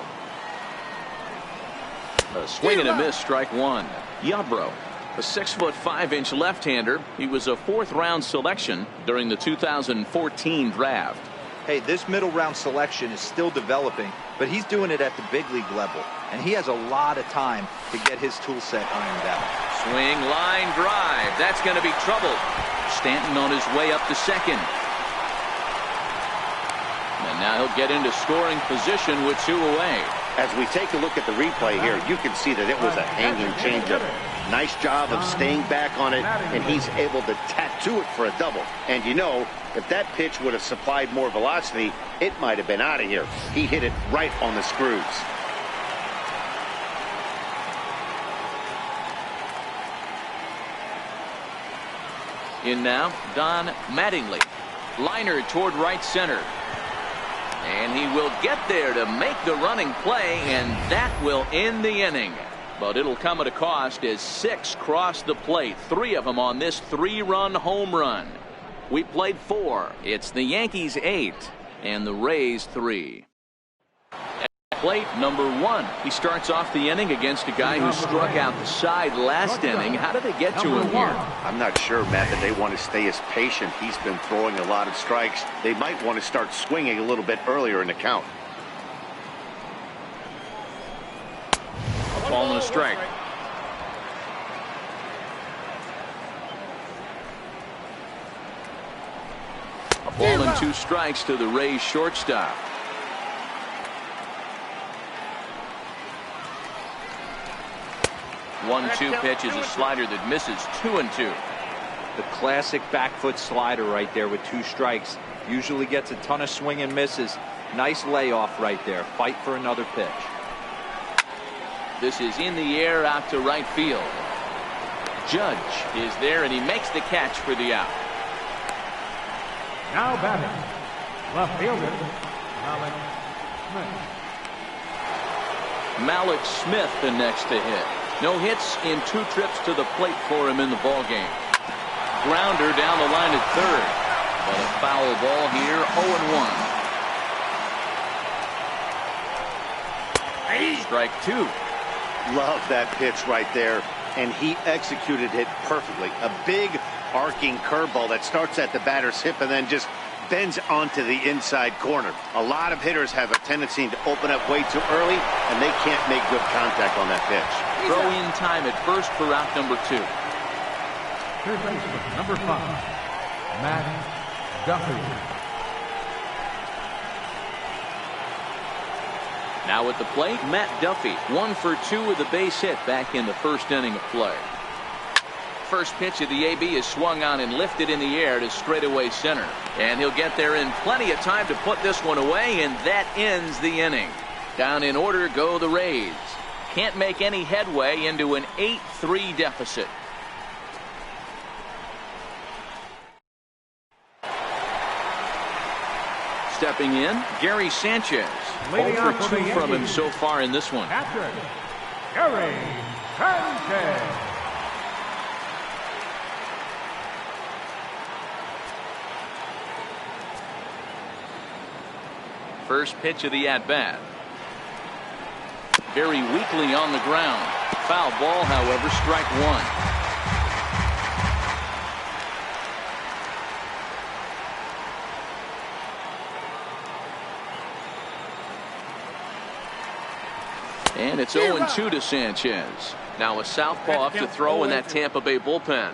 Speaker 1: A swing and a miss, strike one. Yarbrough, a 6'5" left-hander. He was a fourth-round selection during the 2014 draft.
Speaker 4: Hey, this middle round selection is still developing, but he's doing it at the big league level, and he has a lot of time to get his tool set ironed out.
Speaker 1: Swing, line drive. That's going to be trouble. Stanton on his way up to second. And now he'll get into scoring position with two away.
Speaker 2: As we take a look at the replay here, you can see that it was a hanging changeup. Nice job of staying back on it, and he's able to tattoo it for a double. And you know, if that pitch would have supplied more velocity, it might have been out of here. He hit it right on the screws.
Speaker 1: In now, Don Mattingly. Liner toward right center. And he will get there to make the running play, and that will end the inning. But it'll come at a cost, as 6 cross the plate, 3 of them on this 3-run home run. We played 4. It's the Yankees 8 and the Rays 3. At plate number 1. He starts off the inning against a guy who struck out the side last inning. How did they get to him here?
Speaker 2: I'm not sure, Matt, that they want to stay as patient. He's been throwing a lot of strikes. They might want to start swinging a little bit earlier in the count.
Speaker 1: A ball and a strike. A ball and 2 strikes to the Rays shortstop. 1-2 pitch is a slider that misses 2-2.
Speaker 4: The classic back foot slider right there with 2 strikes. Usually gets a ton of swing and misses. Nice layoff right there. Fight for another pitch.
Speaker 1: This is in the air out to right field. Judge is there, and he makes the catch for the out.
Speaker 3: Now batting. Left fielder, Malik Smith.
Speaker 1: Malik Smith the next to hit. No hits in 2 trips to the plate for him in the ball game. Grounder down the line at third, but a foul ball here. 0-1. Strike 2.
Speaker 2: Love that pitch right there, and he executed it perfectly. A big arcing curveball that starts at the batter's hip and then just bends onto the inside corner. A lot of hitters have a tendency to open up way too early, and they can't make good contact on that pitch.
Speaker 1: Throw in time at first for out number 2.
Speaker 3: Third baseman, number 5, Matt Duffy.
Speaker 1: Now at the plate, Matt Duffy, 1 for 2 with a base hit back in the first inning of play. First pitch of the AB is swung on and lifted in the air to straightaway center. And he'll get there in plenty of time to put this one away, and that ends the inning. Down in order go the Rays. Can't make any headway into an 8-3 deficit. Stepping in, Gary Sanchez. 0 for 2 from him so far in this one.
Speaker 3: Catcher, Gary Sanchez.
Speaker 1: First pitch of the at-bat. Very weakly on the ground. Foul ball, however, strike 1. And it's 0-2 to Sanchez. Now a southpaw up to throw in that Tampa Bay bullpen.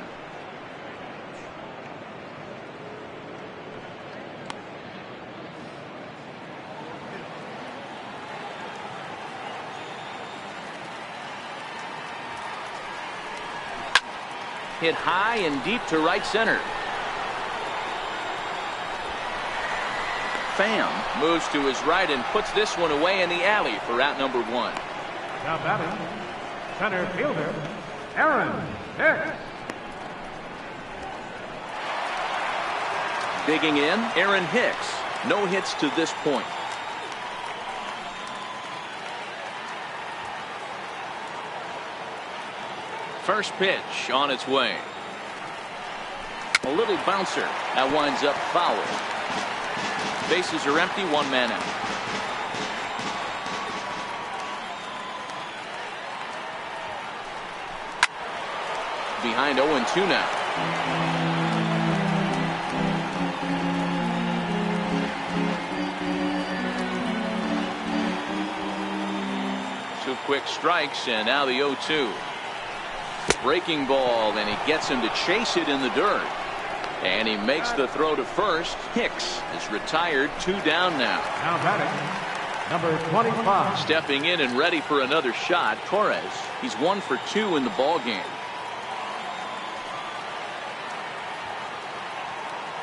Speaker 1: Hit high and deep to right center. Pham moves to his right and puts this one away in the alley for out number 1.
Speaker 3: Now batting, center fielder, Aaron Hicks.
Speaker 1: Digging in, Aaron Hicks. No hits to this point. First pitch on its way. A little bouncer. That winds up foul. Bases are empty, 1 man out. Behind 0-2 now. Two quick strikes, and now the 0-2. Breaking ball, and he gets him to chase it in the dirt. And he makes the throw to first. Hicks is retired, 2 down now.
Speaker 3: Now batting, number 25.
Speaker 1: Stepping in and ready for another shot, Torres. He's 1 for 2 in the ball game.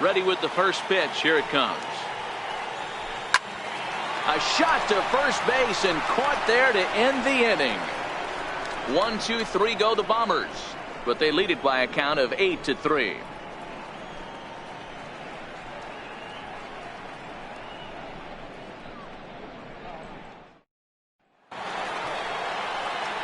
Speaker 1: Ready with the first pitch. Here it comes. A shot to first base and caught there to end the inning. 1, 2, 3 go the Bombers, but they lead it by a count of 8-3.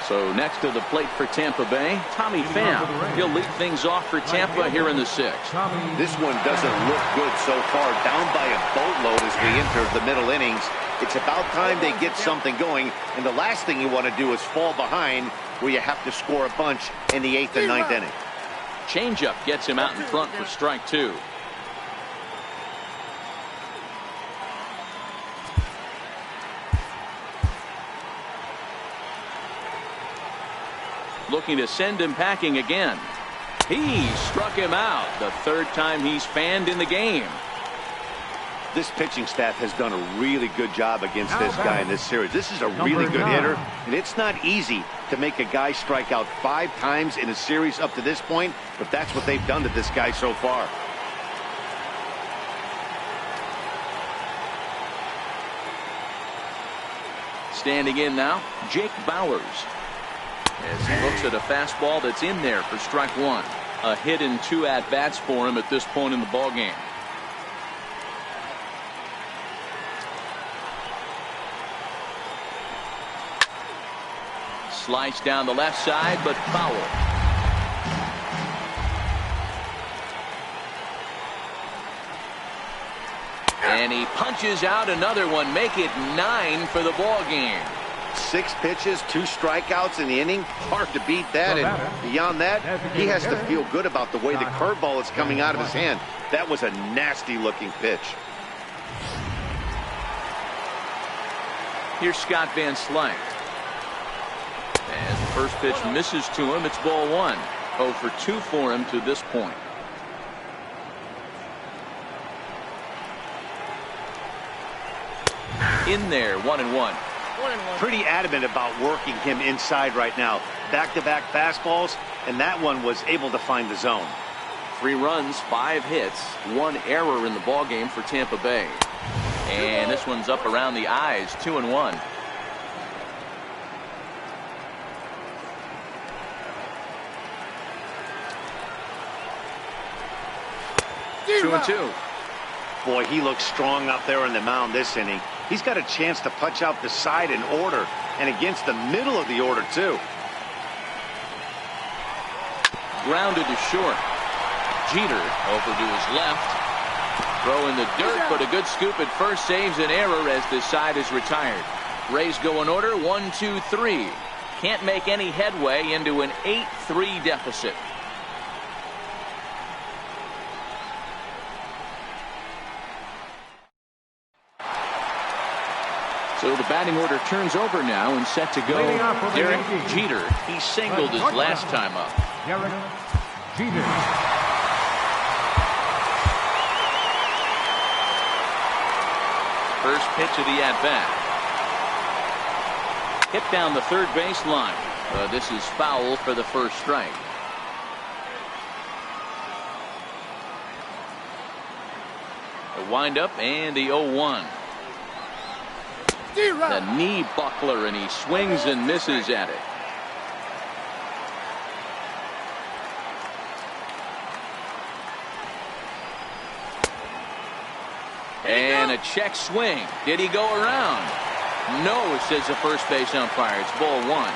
Speaker 1: So next to the plate for Tampa Bay, Tommy Pham. He'll lead things off for Tampa here in the 6th.
Speaker 2: This one doesn't look good so far. Down by a boatload as we enter the middle innings. It's about time they get something going, and the last thing you want to do is fall behind where you have to score a bunch in the 8th and 9th inning.
Speaker 1: Changeup gets him out in front for strike 2. Looking to send him packing again. He struck him out, the 3rd time he's fanned in the game.
Speaker 2: This pitching staff has done a really good job against this guy in this series. This is a really good hitter, and it's not easy to make a guy strike out 5 times in a series up to this point, but that's what they've done to this guy so far.
Speaker 1: Standing in now, Jake Bowers. As he looks at a fastball that's in there for strike 1. A hit and 2 at-bats for him at this point in the ballgame. Slice down the left side, but foul. And he punches out another one, make it 9 for the ball game.
Speaker 2: 6 pitches, 2 strikeouts in the inning. Hard to beat that. And beyond that, he has to feel good about the way the curveball is coming out of his hand. That was a nasty looking pitch.
Speaker 1: Here's Scott Van Slyke. As the first pitch misses to him, it's ball 1. 0 for 2 for him to this point. In there, 1-1.
Speaker 2: Pretty adamant about working him inside right now. Back-to-back fastballs, and that one was able to find the zone.
Speaker 1: 3 runs, 5 hits, 1 error in the ballgame for Tampa Bay. And this one's up around the eyes, 2-1. 2-2.
Speaker 2: Boy, he looks strong up there on the mound this inning. He's got a chance to punch out the side in order, and against the middle of the order, too.
Speaker 1: Grounded to short. Jeter over to his left. Throw in the dirt, but a good scoop at first saves an error as this side is retired. Rays go in order, 1-2-3. Can't make any headway into an 8-3 deficit. So the batting order turns over now and set to go. Derek Jeter. He singled his last time up.
Speaker 3: Derek Jeter.
Speaker 1: First pitch of the at-bat. Hit down the third base line. This is foul for the first strike. The windup and the 0-1. The knee buckler, and he swings and misses at it. And a check swing. Did he go around? No, says the first base umpire. It's ball one.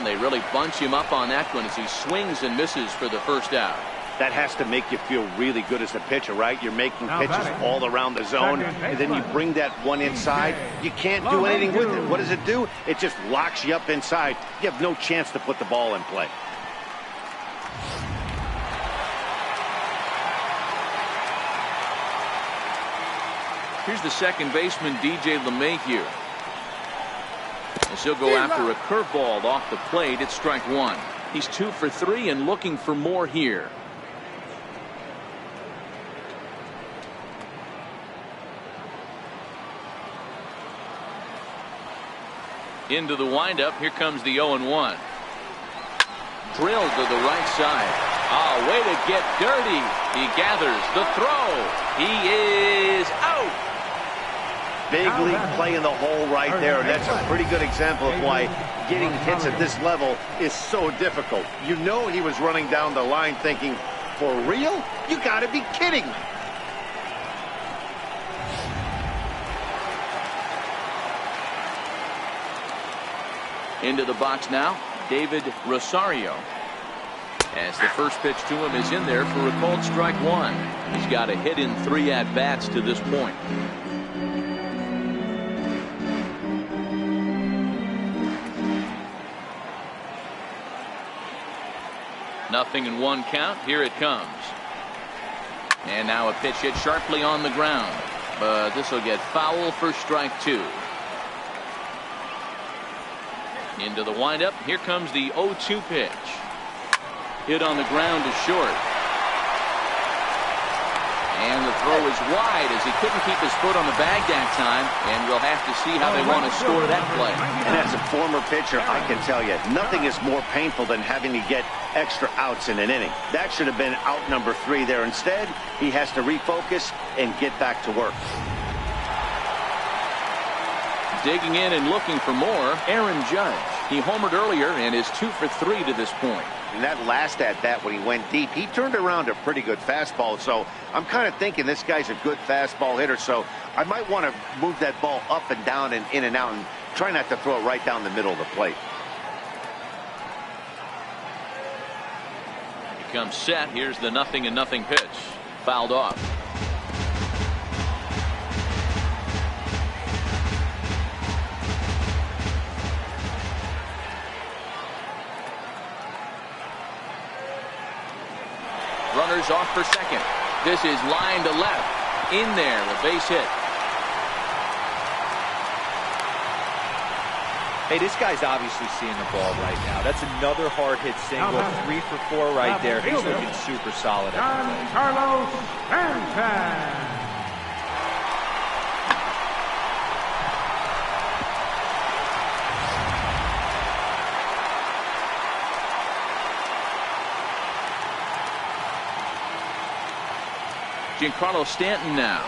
Speaker 1: They really bunch him up on that one as he swings and misses for the first out.
Speaker 2: That has to make you feel really good as a pitcher, right? You're making pitches all around the zone, and then you bring that one inside. You can't do anything with it. What does it do? It just locks you up inside. You have no chance to put the ball in play.
Speaker 1: Here's the second baseman, DJ LeMahieu. As he'll go after a curveball off the plate. It's strike one. He's 2 for 3 and looking for more here. Into the windup. Here comes the 0-1. Drilled to the right side. Oh, way to get dirty. He gathers the throw. He is out.
Speaker 2: Big league play in the hole right there. That's a pretty good example of why getting hits at this level is so difficult. You know he was running down the line thinking, for real? You got to be kidding me.
Speaker 1: Into the box now, David Rosario. As the first pitch to him is in there for a called strike one. He's got a hit in 3 at-bats to this point. Nothing in 1 count. Here it comes. And now a pitch hit sharply on the ground. But this will get foul for strike 2. Into the windup. Here comes the 0-2 pitch. Hit on the ground to short. And the throw is wide as he couldn't keep his foot on the bag that time. And we'll have to see how they want to score that play.
Speaker 2: And as a former pitcher, I can tell you, nothing is more painful than having to get extra outs in an inning. That should have been out number 3 there. Instead, he has to refocus and get back to work.
Speaker 1: Digging in and looking for more, Aaron Judge. He homered earlier and is 2 for 3 to this point.
Speaker 2: And that last at-bat when he went deep, he turned around a pretty good fastball. So I'm kind of thinking this guy's a good fastball hitter. So I might want to move that ball up and down and in and out and try not to throw it right down the middle of the plate.
Speaker 1: He comes set. Here's the 0-0 pitch. Fouled off. Runners off for second. This is line to left. In there, a base hit.
Speaker 4: Hey, this guy's obviously seeing the ball right now. That's another hard hit single. 3 for 4 right there. He's looking super solid at the plate.
Speaker 3: Carlos Sanchez.
Speaker 1: Giancarlo Stanton now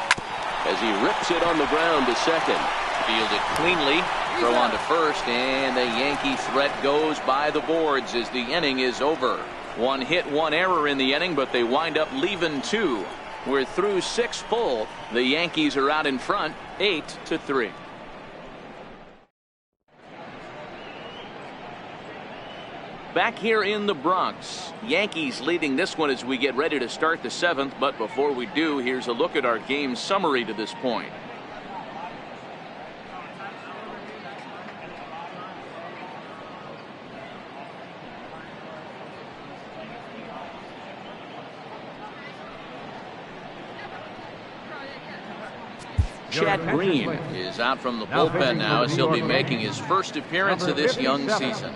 Speaker 1: as he rips it on the ground to second. Fielded cleanly. Throw on to first, and the Yankee threat goes by the boards as the inning is over. 1 hit, 1 error in the inning, but they wind up leaving 2. We're through 6 full. The Yankees are out in front 8-3. Back here in the Bronx, Yankees leading this one as we get ready to start the 7th. But before we do, here's a look at our game summary to this point. Chad Green is out from the bullpen now as he'll be making his first appearance of this young season.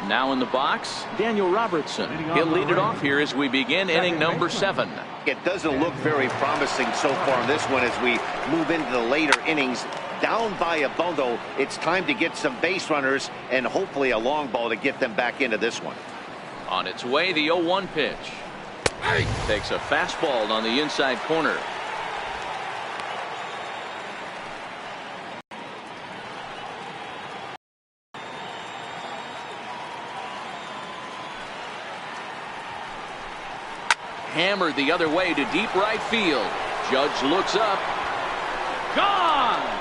Speaker 1: Now in the box, Daniel Robertson. He'll lead it off here as we begin inning number 7.
Speaker 2: It doesn't look very promising so far in this one as we move into the later innings. Down by a bundle, it's time to get some base runners and hopefully a long ball to get them back into this one.
Speaker 1: On its way, the 0-1 pitch. Takes a fastball on the inside corner. Hammered the other way to deep right field. Judge looks up. Gone!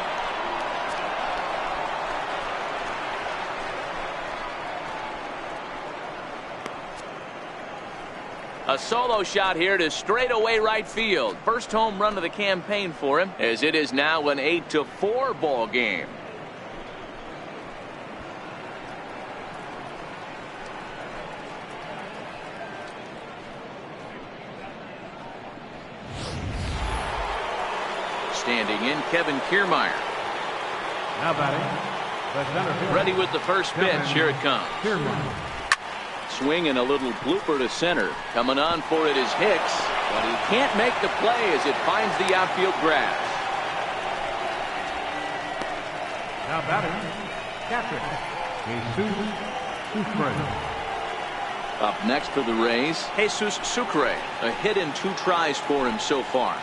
Speaker 1: A solo shot here to straightaway right field. First home run of the campaign for him, as it is now an 8-4 ball game. Standing in, Kevin Kiermaier.
Speaker 3: Now batting, the center fielder.
Speaker 1: Ready with the first pitch. Here it comes. Swing and a little blooper to center. Coming on for it is Hicks, but he can't make the play as it finds the outfield grass.
Speaker 3: Now batting, catcher, Jesus Sucre.
Speaker 1: Up next for the Rays, Jesus Sucre. A hit in 2 tries for him so far.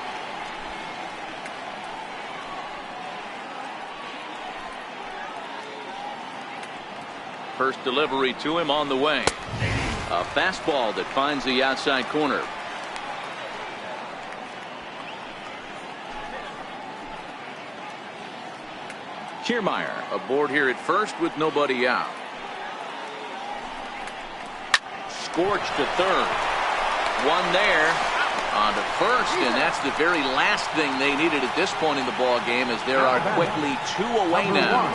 Speaker 1: First delivery to him on the way. A fastball that finds the outside corner. Kiermaier aboard here at first with nobody out. Scorched to third. One there on to first, and that's the very last thing they needed at this point in the ball game, as there are quickly 2 away now.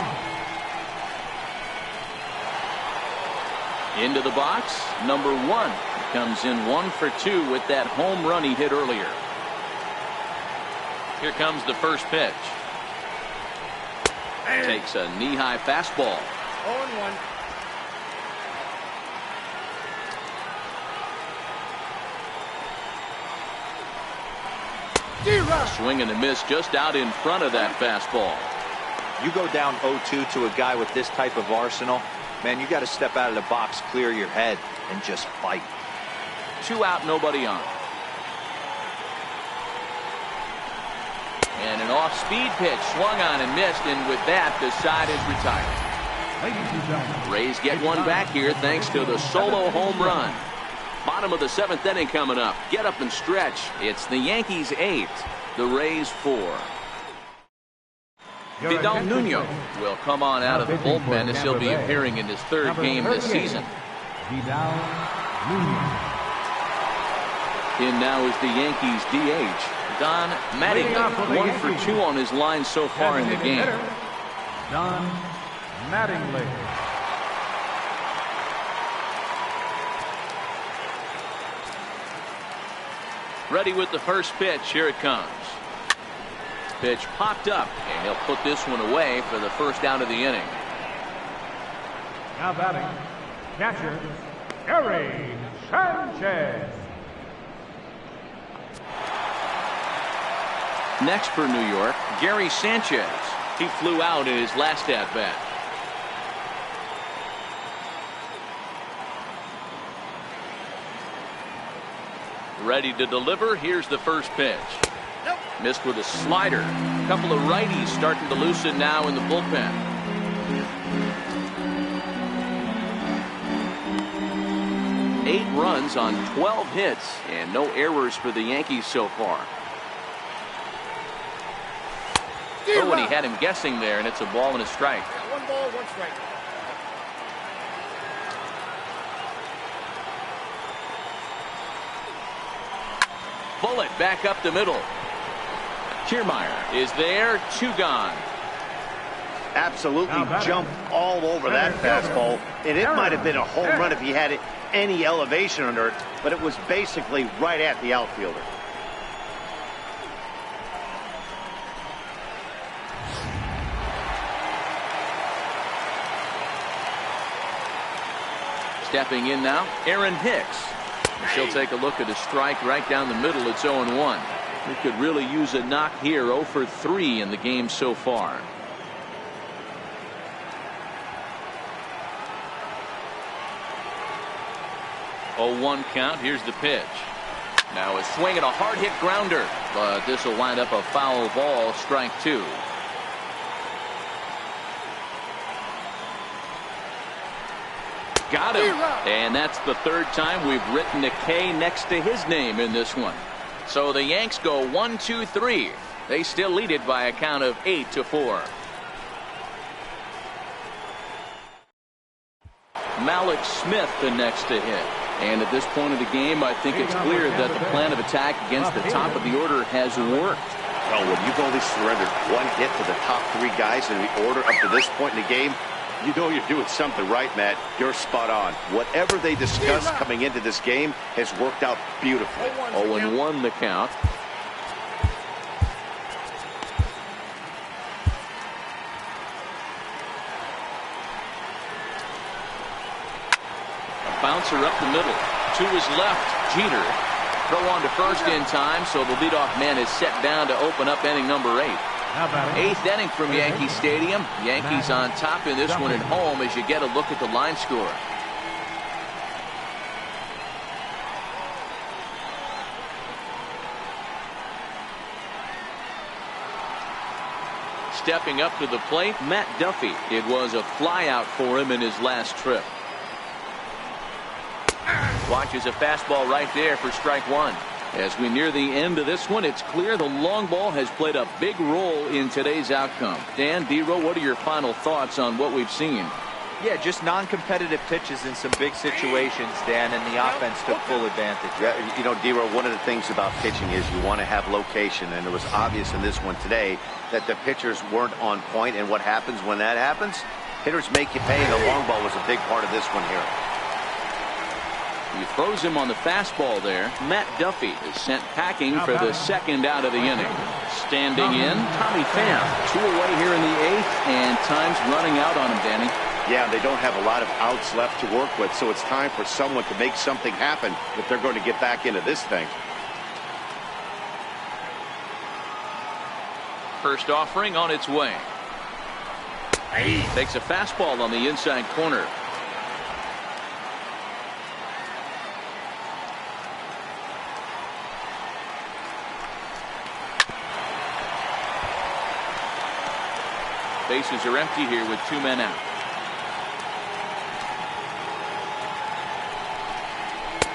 Speaker 1: Into the box, number 1 comes in 1 for 2 with that home run he hit earlier. Here comes the first pitch. Takes a knee-high fastball.
Speaker 3: 0-1.
Speaker 1: Swing and a miss just out in front of that fastball.
Speaker 4: You go down 0-2 to a guy with this type of arsenal, man, you got to step out of the box, clear your head, and just fight.
Speaker 1: 2 out, nobody on. And an off-speed pitch swung on and missed, and with that, the side is retired. Rays get one back here thanks to the solo home run. Bottom of the 7th inning coming up. Get up and stretch. It's the Yankees 8, the Rays 4. Vidal Nuno will come on out of the bullpen as he'll be appearing in his 3rd game this season.
Speaker 3: Vidal Nuno.
Speaker 1: In now is the Yankees DH, Don Mattingly. 1 for 2 on his line so far in the game.
Speaker 3: Don Mattingly.
Speaker 1: Ready with the first pitch. Here it comes. Pitch popped up, and he'll put this one away for the first out of the inning.
Speaker 3: Now batting, catcher, Gary Sanchez.
Speaker 1: Next for New York, Gary Sanchez. He flew out in his last at-bat. Ready to deliver. Here's the first pitch. Missed with a slider. A couple of righties starting to loosen now in the bullpen. Eight runs on 12 hits and no errors for the Yankees so far. Oh, and he had him guessing there, and it's a ball and a strike.
Speaker 6: 1 ball, 1 strike.
Speaker 1: Bullet back up the middle. Kiermaier is there, 2 gone.
Speaker 2: Absolutely jumped all over that fastball, and it might have been a home run if he had any elevation under it, but it was basically right at the outfielder.
Speaker 1: Stepping in now, Aaron Hicks. She'll take a look at a strike right down the middle. It's 0-1. We could really use a knock here. 0 for 3 in the game so far. Oh, 1 count. Here's the pitch. Now a swing and a hard hit grounder, but this will wind up a foul ball. Strike 2. Got him. And that's the 3rd time we've written a K next to his name in this one. So the Yanks go 1-2-3. They still lead it by a count of 8-4. Malik Smith the next to hit. And at this point of the game, I think it's clear that the plan of attack against the top of the order has worked.
Speaker 2: Well, when you've only surrendered 1 hit to the top 3 guys in the order up to this point in the game, you know you're doing something right, Matt. You're spot on. Whatever they discussed coming into this game has worked out beautifully.
Speaker 1: 0-1 the count. A bouncer up the middle. To his left, Jeter. Throw on to first in time, so the leadoff man is set down to open up inning number 8. 8th inning from Yankee Stadium. Yankees on top in this one at home as you get a look at the line score. Stepping up to the plate, Matt Duffy. It was a flyout for him in his last trip. Watches a fastball right there for strike 1. As we near the end of this one, it's clear the long ball has played a big role in today's outcome. Dan, D-Row, what are your final thoughts on what we've seen?
Speaker 4: Yeah, just non-competitive pitches in some big situations, Dan, and the offense took full advantage.
Speaker 2: Yeah, you know, D-Row, one of the things about pitching is you want to have location, and it was obvious in this one today that the pitchers weren't on point, and what happens when that happens? Hitters make you pay, and the long ball was a big part of this one here.
Speaker 1: He throws him on the fastball there. Matt Duffy is sent packing for the 2nd out of the inning. Standing in, Tommy Pham. 2 away here in the 8th, and time's running out on him, Danny.
Speaker 2: Yeah, they don't have a lot of outs left to work with, so it's time for someone to make something happen if they're going to get back into this thing.
Speaker 1: First offering on its way. Takes a fastball on the inside corner. Bases are empty here with 2 men out.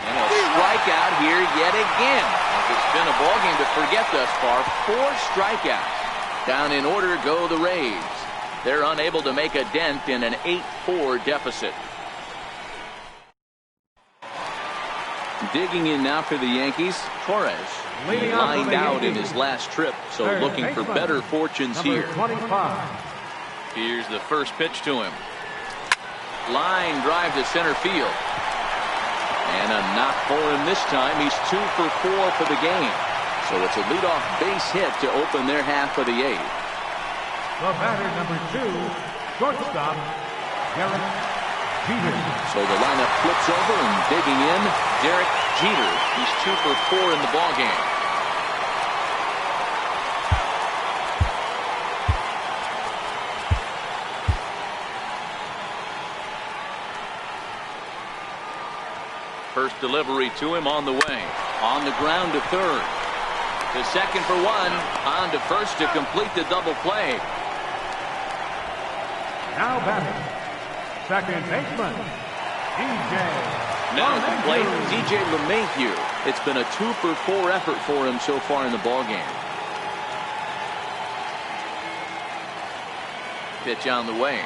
Speaker 1: And a strikeout here yet again. It's been a ball game to forget thus far. 4 strikeouts. Down in order go the Rays. They're unable to make a dent in an 8-4 deficit. Digging in now for the Yankees, Torres. He lined out in his last trip, so looking for better fortunes here.
Speaker 3: 25.
Speaker 1: Here's the first pitch to him. Line drive to center field. And a knock for him this time. He's 2 for 4 for the game. So it's a leadoff base hit to open their half of the 8th.
Speaker 3: The batter, number 2, shortstop, Derek Jeter.
Speaker 1: So the lineup flips over, and digging in, Derek Jeter. He's 2 for 4 in the ballgame. First delivery to him on the way. On the ground to third. To second for 1. On to first to complete the double play.
Speaker 3: Now batting, second baseman, DJ.
Speaker 1: Now at the plate, DJ LeMahieu. It's been a 2 for 4 effort for him so far in the ballgame. Pitch on the way.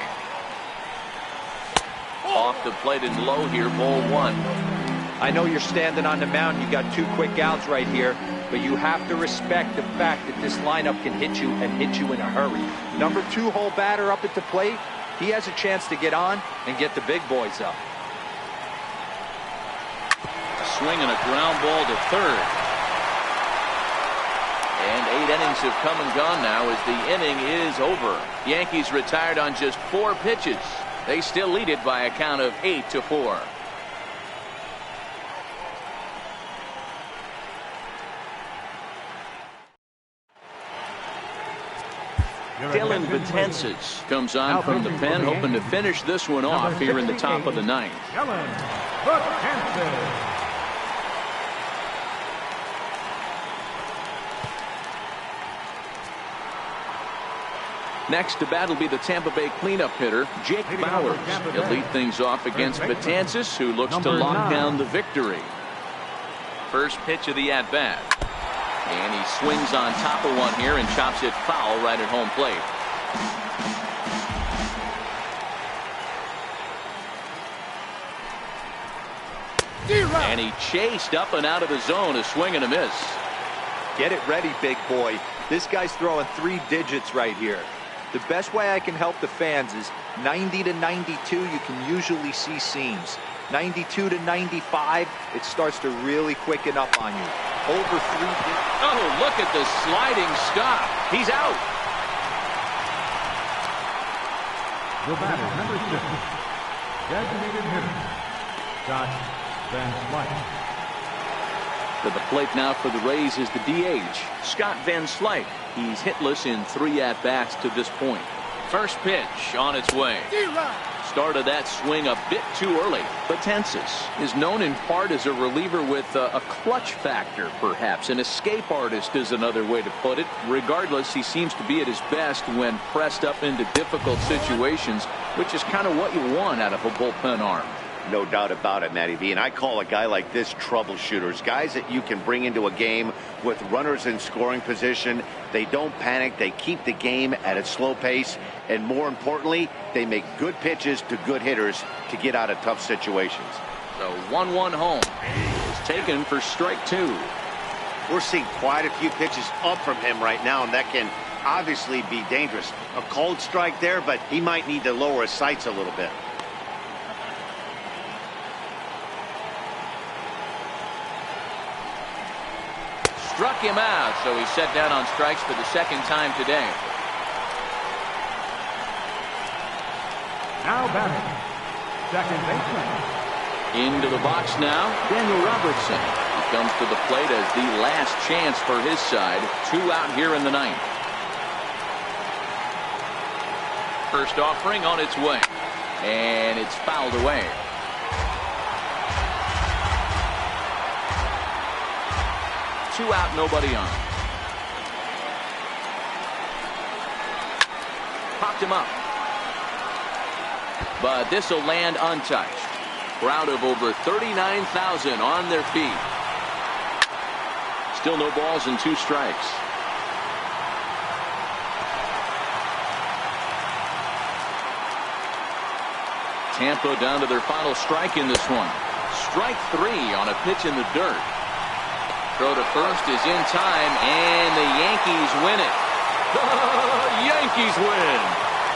Speaker 1: Off the plate and low here, ball 1.
Speaker 4: I know you're standing on the mound. You got 2 quick outs right here.
Speaker 6: but you have to respect the fact that this lineup can hit you and hit you in a hurry. Number 2 hole batter up at the plate, he has a chance to get on and get the big boys up.
Speaker 1: A swing and a ground ball to third. And 8 innings have come and gone now as the inning is over. Yankees retired on just 4 pitches. They still lead it by a count of 8-4. Dylan Betances comes on from the pen, hoping to finish this one off here in the top of the 9th.
Speaker 3: Dylan Betances.
Speaker 1: Next to bat will be the Tampa Bay cleanup hitter, Jake Bauers. He'll lead things off against Betances, who looks to lock down the victory. First pitch of the at-bat. And he swings on top of one here and chops it foul right at home plate. And he chased up and out of the zone, a swing and a miss.
Speaker 4: Get it ready, big boy. This guy's throwing 3 digits right here. The best way I can help the fans is 90 to 92, you can usually see seams. 92 to 95, it starts to really quicken up on you. Over 3 digits.
Speaker 1: Oh, look at the sliding stop. He's out.
Speaker 3: The batter, number 6, designated hitter, Scott Van Slyke.
Speaker 1: To the plate now for the Rays is the DH, Scott Van Slyke. He's hitless in 3 at-bats to this point. First pitch on its way. Started that swing a bit too early. Betances is known in part as a reliever with a clutch factor, perhaps. An escape artist is another way to put it. Regardless, he seems to be at his best when pressed up into difficult situations, which is kind of what you want out of a bullpen arm.
Speaker 2: No doubt about it, Matty V. And I call a guy like this troubleshooters. Guys that you can bring into a game with runners in scoring position. They don't panic. They keep the game at a slow pace. And more importantly, they make good pitches to good hitters to get out of tough situations.
Speaker 1: The 1-1 home is taken for strike 2.
Speaker 2: We're seeing quite a few pitches up from him right now, and that can obviously be dangerous. A cold strike there, but he might need to lower his sights a little bit.
Speaker 1: Struck him out, so he's set down on strikes for the 2nd time today.
Speaker 3: Now batting, second baseman.
Speaker 1: Into the box now, Daniel Robertson. He comes to the plate as the last chance for his side. 2 out here in the 9th. First offering on its way, and it's fouled away. Two out, nobody on. Popped him up. But this will land untouched. Crowd of over 39,000 on their feet. Still no balls and 2 strikes. Tampa down to their final strike in this one. Strike 3 on a pitch in the dirt. Throw to first is in time, and the Yankees win it. The Yankees win.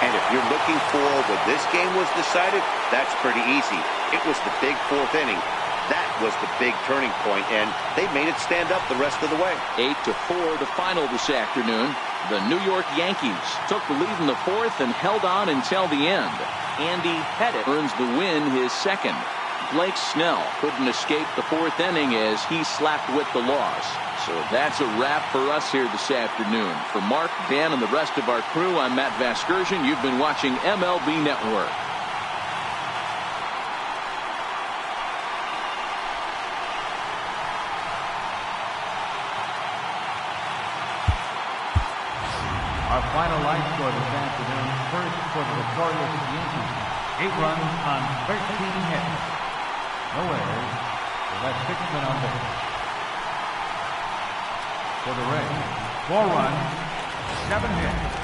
Speaker 2: And if you're looking for when this game was decided, that's pretty easy. It was the big 4th inning. That was the big turning point, and they made it stand up the rest of the way.
Speaker 1: 8-4 the final this afternoon. The New York Yankees took the lead in the 4th and held on until the end. Andy Pettitte earns the win, his 2nd. Blake Snell couldn't escape the 4th inning as he slapped with the loss. So that's a wrap for us here this afternoon. For Mark, Dan, and the rest of our crew, I'm Matt Vasgersian. You've been watching MLB Network.
Speaker 3: Our final line score this afternoon. First for the victorious Yankees. 8 runs on 13 hits. No errors. They left 6 men on base. For the Rays, 4 runs, 7 hits,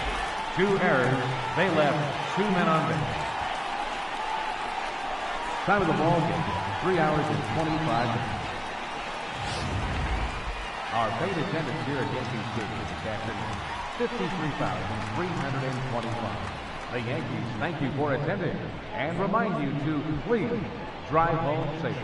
Speaker 3: 2 errors. They left 2 men on base. Time of the ball game, 3 hours and 25 minutes. Our paid attendance here at Yankee Stadium this afternoon, 53,325. The Yankees thank you for attending and remind you to please drive home safely.